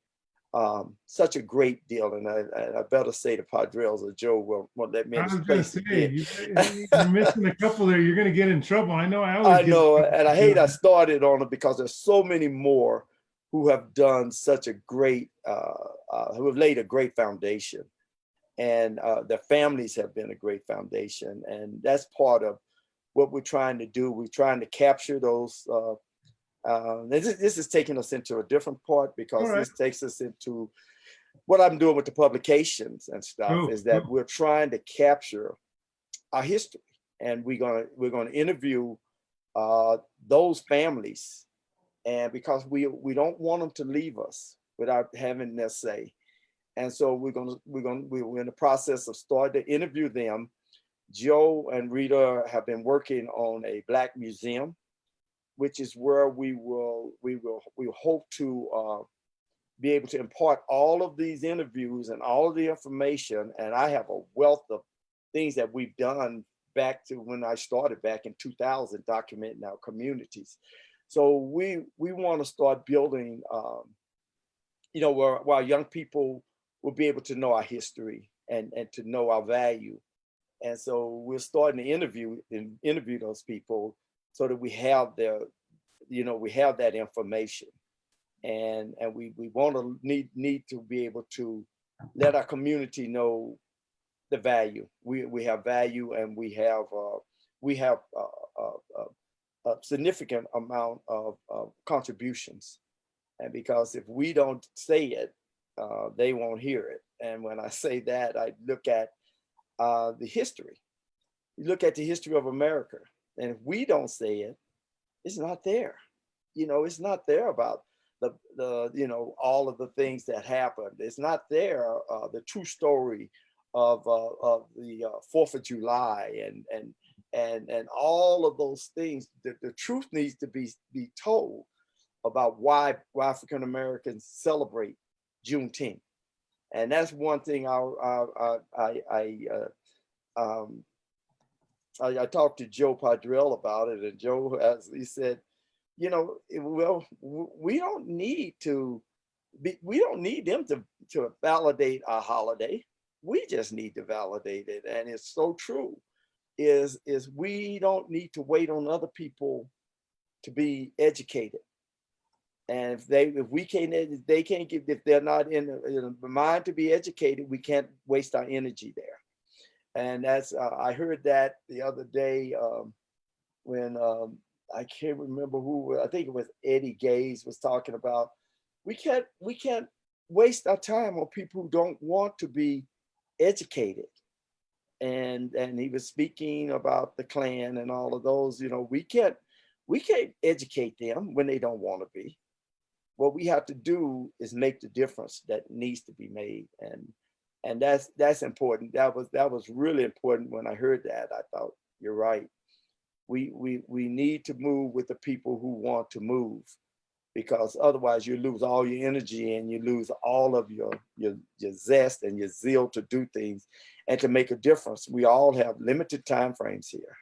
S2: such a great deal. And I better say the Padres or Joe won't let me in
S1: I
S2: his
S1: was going to
S2: face
S1: say,
S2: again.
S1: you're missing a couple there. You're going to get in trouble. I know I always
S2: I
S1: get in
S2: know,
S1: trouble
S2: and I
S1: for
S2: hate
S1: doing
S2: I
S1: that.
S2: started on it because there's so many more who have done such a great, who have laid a great foundation, and their families have been a great foundation, and that's part of what we're trying to do. We're trying to capture those. This is taking us into a different part,
S1: All
S2: because
S1: right.
S2: this takes us into what I'm doing with the publications and stuff.
S1: Oh,
S2: Is that
S1: cool.
S2: we're trying to capture our history, and we're gonna interview those families, and because we don't want them to leave us without having their say. And so we're in the process of starting to interview them. Joe and Rita have been working on a Black museum, which is where we hope to be able to impart all of these interviews and all of the information. And I have a wealth of things that we've done back to when I started back in 2000, documenting our communities. So we want to start building, where young people will be able to know our history and to know our value. And so we're starting to interview those people so that we have we have that information. And we want to need to be able to let our community know the value. We have value, and we have a significant amount of contributions. And because if we don't say it, they won't hear it. And when I say that, I look at the history. You look at the history of America, and if we don't say it, it's not there. It's not there about the all of the things that happened. It's not there, the true story of the 4th of July and all of those things. The truth needs to be told about why African Americans celebrate Juneteenth. And that's one thing I talked to Joe Padrell about it, and Joe, as he said, well, we don't need them to validate our holiday. We just need to validate it. And it's so true, is we don't need to wait on other people to be educated. And if they can't give, if they're not in the mind to be educated, we can't waste our energy there. And that's, I heard that the other day when I can't remember who, I think it was Eddie Gaze was talking about, we can't waste our time on people who don't want to be educated. And he was speaking about the Klan and all of those. We can't educate them when they don't want to be. What we have to do is make the difference that needs to be made. And that's important. That was really important. When I heard that, I thought, you're right. We need to move with the people who want to move, because otherwise you lose all your energy and you lose all of your zest and your zeal to do things and to make a difference. We all have limited time frames here,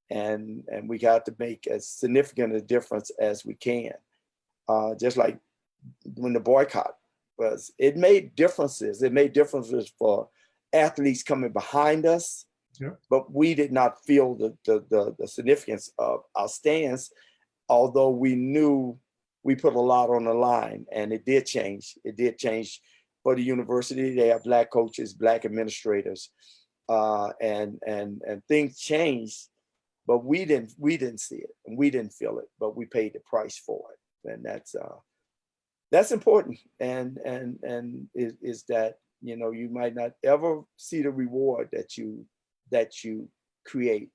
S2: and we got to make as significant a difference as we can. Just like when the boycott was, it made differences. It made differences for athletes coming behind us.
S1: Yep.
S2: But we did not feel the significance of our stance, although we knew we put a lot on the line, and it did change. It did change for the university. They have Black coaches, Black administrators, and things changed. But we didn't see it, and we didn't feel it, but we paid the price for it, and that's important. And is that you might not ever see the reward that you create,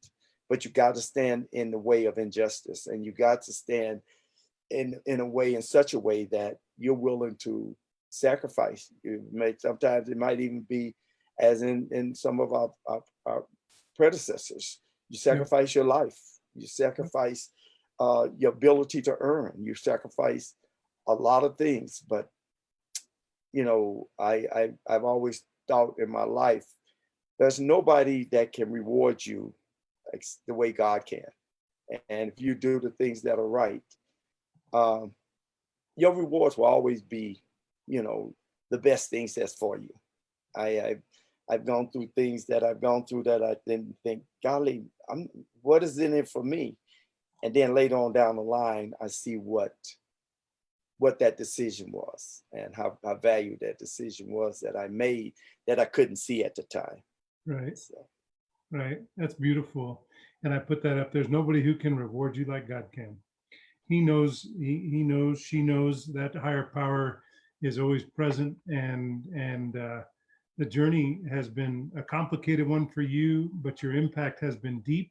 S2: but you got to stand in the way of injustice, and you got to stand in a way, in such a way that you're willing to sacrifice. Sometimes it might even be, as in some of our predecessors, you sacrifice your life, you sacrifice your ability to earn, you sacrifice a lot of things. But I've always thought in my life, there's nobody that can reward you like the way God can. And if you do the things that are right, your rewards will always be, the best things that's for you. I've gone through things that I've gone through that I didn't think, golly, what is in it for me? And then later on down the line, I see what that decision was and how valued that decision was that I made that I couldn't see at the time.
S1: Right.
S2: So.
S1: Right. That's beautiful. And I put that up. There's nobody who can reward you like God can. He knows, he knows, she knows that higher power is always present, and the journey has been a complicated one for you, but your impact has been deep.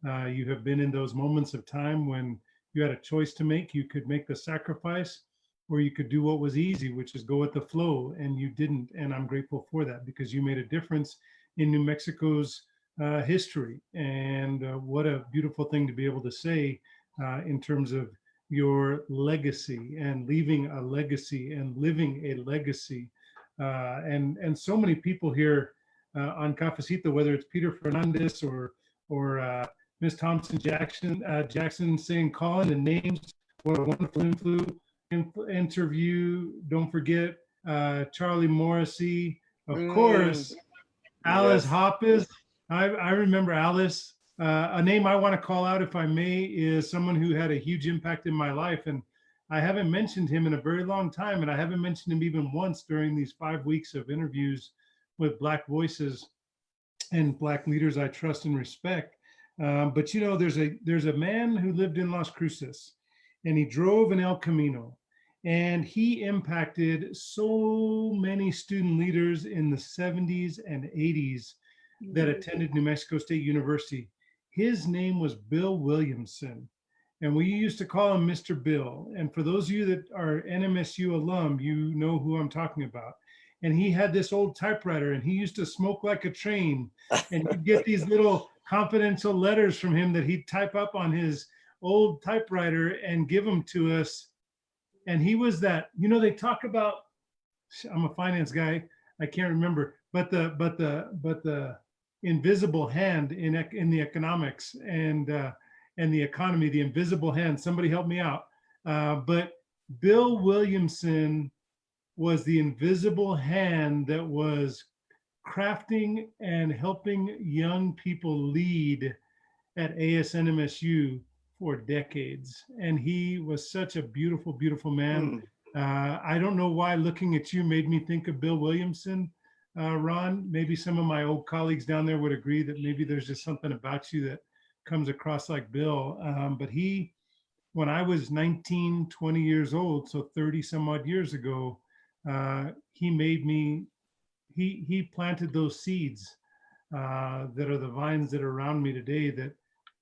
S1: You have been in those moments of time when you had a choice to make. You could make the sacrifice, or you could do what was easy, which is go with the flow, and you didn't. And I'm grateful for that, because you made a difference in New Mexico's history. And what a beautiful thing to be able to say in terms of your legacy and leaving a legacy and living a legacy. And so many people here on Cafecito, whether it's Peter Fernandez or Miss Thompson Jackson saying, calling the names. What a wonderful interview. Don't forget Charlie Morrissey, of course. Alice
S2: Yes.
S1: Hoppes. I remember Alice. A name I want to call out, if I may, is someone who had a huge impact in my life. And I haven't mentioned him in a very long time. And I haven't mentioned him even once during these 5 weeks of interviews with Black voices and Black leaders I trust and respect. But you know, there's a man who lived in Las Cruces, and he drove an El Camino, and he impacted so many student leaders in the 70s and 80s that attended New Mexico State University. His name was Bill Williamson, and we used to call him Mr. Bill. And for those of you that are NMSU alum, you know who I'm talking about. And he had this old typewriter, and he used to smoke like a train. And you'd get these little confidential letters from him that he'd type up on his old typewriter and give them to us. And he was that, you know, they talk about, I'm a finance guy, I can't remember, but the invisible hand in the economics and the economy, the invisible hand. Somebody help me out. But Bill Williamson was the invisible hand that was crafting and helping young people lead at ASNMSU for decades. And he was such a beautiful, beautiful man. I don't know why looking at you made me think of Bill Williamson, Ron. Maybe some of my old colleagues down there would agree that maybe there's just something about you that comes across like Bill. But he, when I was 19, 20 years old, so 30 some odd years ago, he made me, he planted those seeds that are the vines that are around me today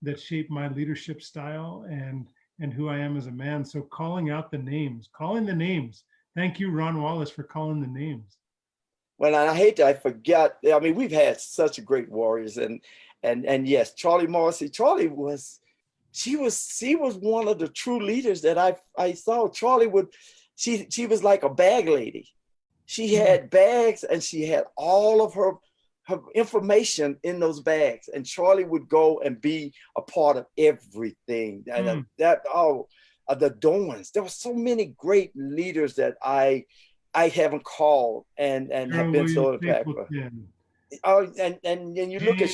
S1: that shape my leadership style and who I am as a man. So calling the names. Thank you, Ron Wallace, for calling the names.
S2: Well, and I forgot. I mean, we've had such great warriors, and yes, Charlie Morrissey. Charlie was, she was one of the true leaders that I saw. Charlie she was like a bag lady. She had bags, and she had all of her information in those bags, and Charlie would go and be a part of everything. And the Dorns. There were so many great leaders that I haven't called and have been so impactful. Oh, and you look at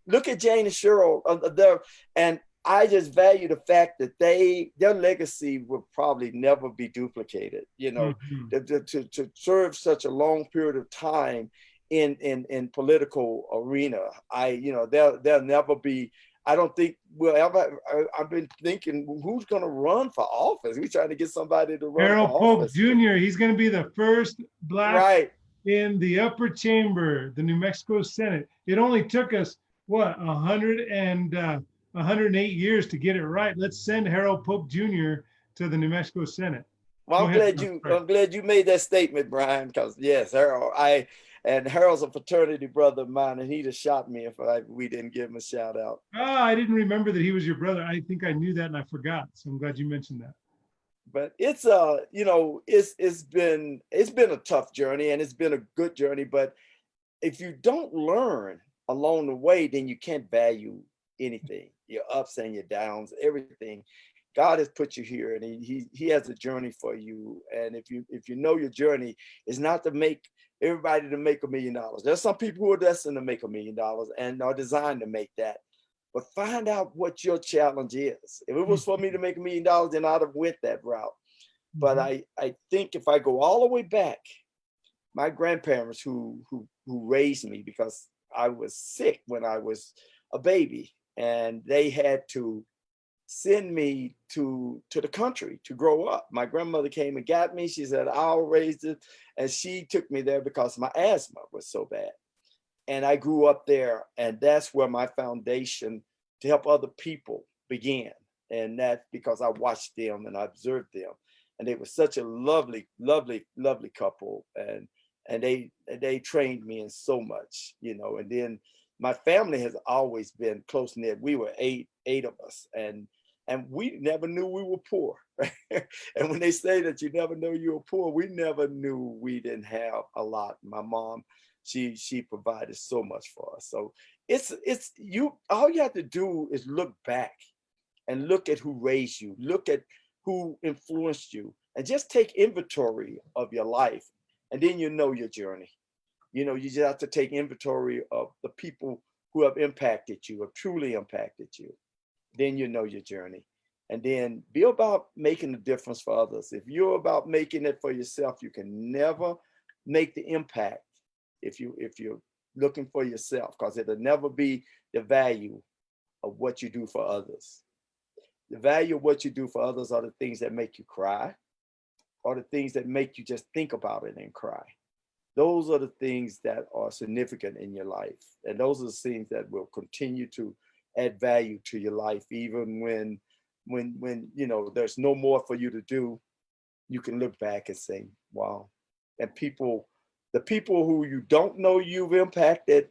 S2: look at Jane and Cheryl there, and I just value the fact that their legacy will probably never be duplicated. You know, to serve such a long period of time in political arena, there'll never be. I don't think we'll ever. I've been thinking, who's going to run for office? We're trying to get somebody to run
S1: Harold
S2: for
S1: Pope
S2: office.
S1: Jr. He's going to be the first Black in the upper chamber, the New Mexico Senate. It only took us, what, 108 years to get it right. Let's send Harold Pope Jr. to the New Mexico Senate.
S2: Well, I'm glad you made that statement, Brian, because yes, Harold's a fraternity brother of mine, and he'd have shot me if we didn't give him a shout out.
S1: I didn't remember that he was your brother. I think I knew that and I forgot. So I'm glad you mentioned that.
S2: But it's been a tough journey, and it's been a good journey. But if you don't learn along the way, then you can't value anything, your ups and your downs, everything. God has put you here, and he has a journey for you. And if you know your journey is not to make everybody to make $1 million. There's some people who are destined to make $1 million and are designed to make that. But find out what your challenge is. If it was for me to make $1 million, then I'd have went that route. But I think if I go all the way back, my grandparents who raised me, because I was sick when I was a baby, and they had to send me to the country to grow up. My grandmother came and got me. She said, I'll raise it. And she took me there because my asthma was so bad. And I grew up there, and that's where my foundation to help other people began. And that's because I watched them and I observed them. And they were such a lovely, lovely, lovely couple. And they trained me in so much, you know. And then my family has always been close knit. We were eight of us, and we never knew we were poor. And when they say that you never know you were poor, we never knew we didn't have a lot. My mom, she provided so much for us. So it's you. All you have to do is look back and look at who raised you, look at who influenced you, and just take inventory of your life. And then you know your journey. You know, you just have to take inventory of the people who have impacted you, have truly impacted you. Then you know your journey. And then be about making a difference for others. If you're about making it for yourself, you can never make the impact if you're looking for yourself, because it'll never be the value of what you do for others. The value of what you do for others are the things that make you cry, or the things that make you just think about it and cry. Those are the things that are significant in your life. And those are the things that will continue to add value to your life. Even when you know there's no more for you to do, you can look back and say, wow. And the people who you don't know you've impacted,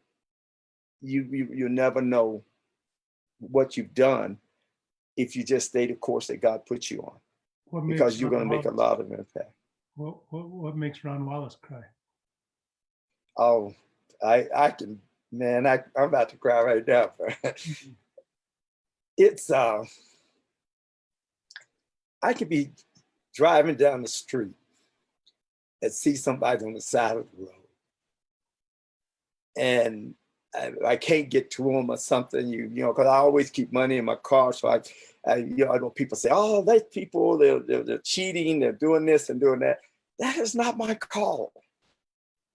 S2: you never know what you've done if you just stay the course that God put you on, because you're going to make a lot of impact.
S1: What makes Ron Wallace cry?
S2: Oh, I can, man, I'm about to cry right now. It's I could be driving down the street and see somebody on the side of the road, and I can't get to them or something, you know, because I always keep money in my car. So I know people say, oh, those people, they're cheating, they're doing this and doing that. That is not my call.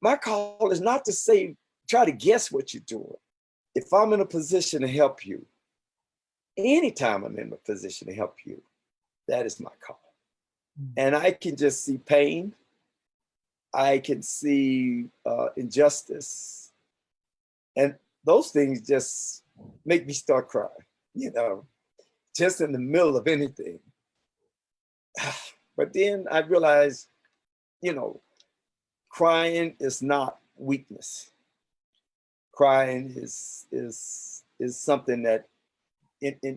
S2: My call is not to try to guess what you're doing. If I'm in a position to help you, anytime I'm in a position to help you, that is my call. And I can just see pain. I can see injustice. And those things just make me start crying, you know, just in the middle of anything. But then I realized, you know, crying is not weakness. Crying is something that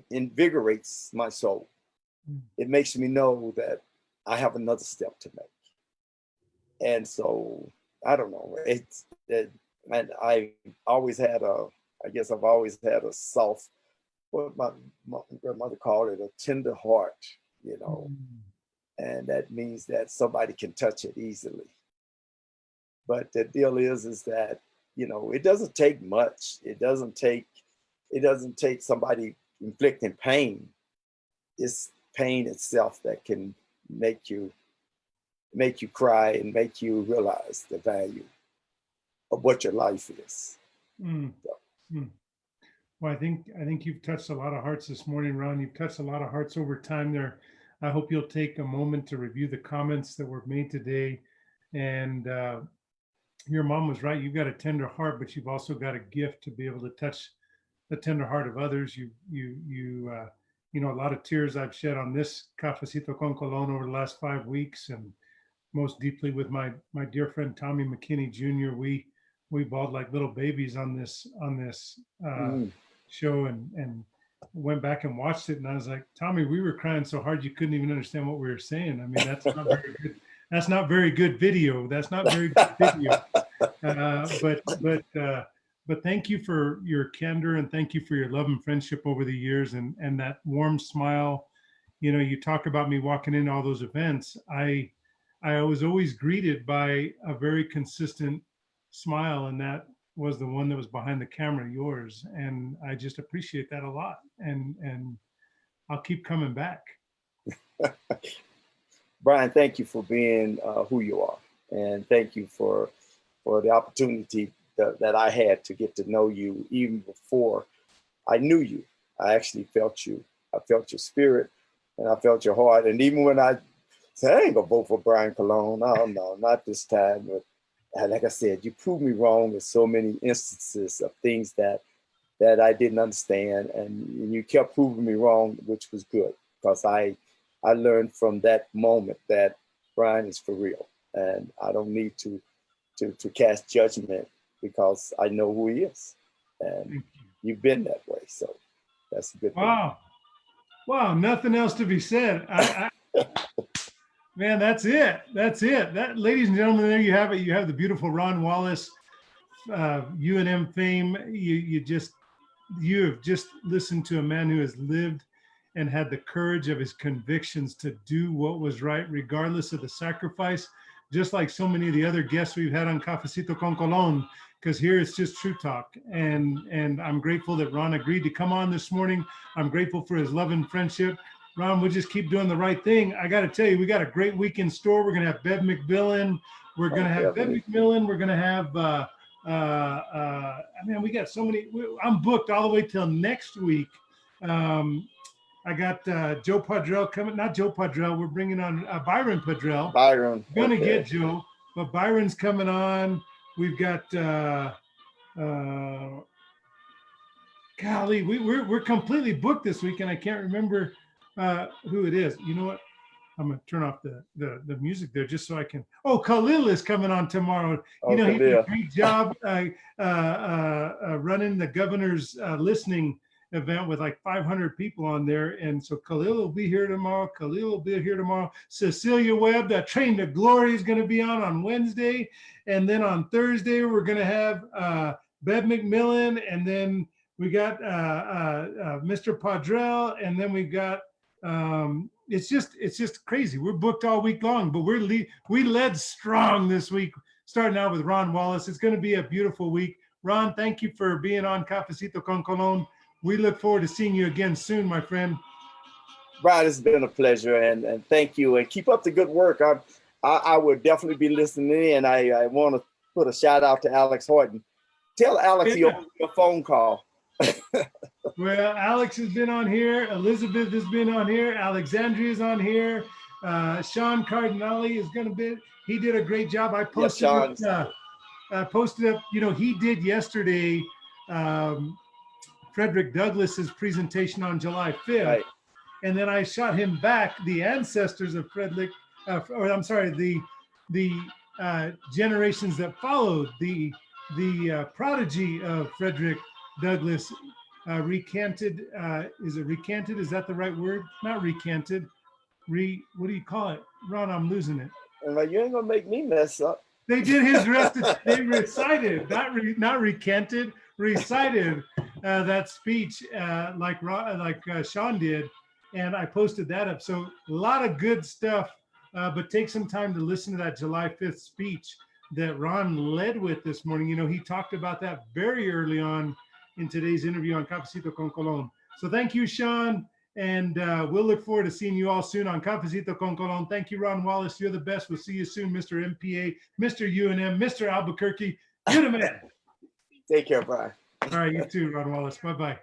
S2: invigorates my soul. It makes me know that I have another step to make. And so, I don't know, and I've always had I've always had a soft, what my grandmother called it, a tender heart, you know. And that means that somebody can touch it easily. But the deal is that, you know, it doesn't take much. It doesn't take somebody inflicting pain. It's pain itself that can make you cry and make you realize the value of what your life is. So.
S1: Well, I think you've touched a lot of hearts this morning, Ron. You've touched a lot of hearts over time there. I hope you'll take a moment to review the comments that were made today. And your mom was right. You've got a tender heart, but you've also got a gift to be able to touch the tender heart of others. You know, a lot of tears I've shed on this Cafecito con Colon over the last 5 weeks, and most deeply with my dear friend Tommy McKinney Jr. We bawled like little babies on this show, and went back and watched it, and I was like, Tommy, we were crying so hard you couldn't even understand what we were saying. I mean, that's not very good. That's not very good video. That's not very good video. But thank you for your candor, and thank you for your love and friendship over the years, and that warm smile you know, you talk about me walking into all those events. I was always greeted by a very consistent smile, and that was the one that was behind the camera, yours. And I just appreciate that a lot. And I'll keep coming back.
S2: Brian, thank you for being who you are, and thank you for the opportunity that I had to get to know you even before I knew you. I actually felt you. I felt your spirit, and I felt your heart. And even when I said, I ain't gonna vote for Brian Colon, oh no, not this time. But like I said, you proved me wrong in so many instances of things that I didn't understand, and you kept proving me wrong, which was good, because I learned from that moment that Brian is for real, and I don't need to cast judgment because I know who he is, and you've been that way, so that's a good thing.
S1: Wow, nothing else to be said. Man, that's it. That, ladies and gentlemen, there you have it. You have the beautiful Ron Wallace, UNM fame. You have just listened to a man who has lived and had the courage of his convictions to do what was right, regardless of the sacrifice, just like so many of the other guests we've had on Cafecito con Colon, because here it's just true talk. And I'm grateful that Ron agreed to come on this morning. I'm grateful for his love and friendship. Ron, we'll just keep doing the right thing. I got to tell you, we got a great week in store. We're going to have Bev McMillan. We're going to have Bev McMillan. We're going to have, I mean, we got so many. I'm booked all the way till next week. I got Joe Padrell coming, not Joe Padrell. We're bringing on Byron Padrell.
S2: Byron.
S1: We're going to get Joe, but Byron's coming on. We've got, golly, we're completely booked this week, and I can't remember who it is. You know what? I'm gonna turn off the music there just so I can. Oh, Khalil is coming on tomorrow. You know, he did a great job running the governor's listening event with like 500 people on there, and so Khalil will be here tomorrow. Cecilia Webb, that Train to Glory, is going to be on Wednesday, and then on Thursday we're going to have Bev McMillan, and then we got Mr. Padrell, and then we got. It's just crazy. We're booked all week long, but we led strong this week, starting out with Ron Wallace. It's going to be a beautiful week. Ron, thank you for being on Cafecito con Colon. We look forward to seeing you again soon, my friend.
S2: Brian, it's been a pleasure, and thank you, and keep up the good work. I would definitely be listening in. I want to put a shout out to Alex Horton. Tell Alex he owes me a phone call.
S1: Well, Alex has been on here. Elizabeth has been on here. Alexandria is on here. Sean Cardinale is going to be. He did a great job. I posted posted up. You know, he did yesterday. Frederick Douglass's presentation on July 5th, right. And then I shot him back the ancestors of Frederick, or I'm sorry, the generations that followed the prodigy of Frederick Douglass. Recanted, is it recanted? Is that the right word? Not recanted. What do you call it? Ron, I'm losing it.
S2: You ain't gonna make me mess up.
S1: They did his they recited, not recanted, recited that speech like Sean did, and I posted that up. So a lot of good stuff, but take some time to listen to that July 5th speech that Ron led with this morning. You know, he talked about that very early on in today's interview on Cafecito con Colon. So thank you, Sean, and we'll look forward to seeing you all soon on Cafecito con Colon. Thank you, Ron Wallace. You're the best. We'll see you soon, Mr. MPA, Mr. UNM, Mr. Albuquerque. You're the man.
S2: Take care, Brian.
S1: All right, you too, Ron Wallace. Bye-bye.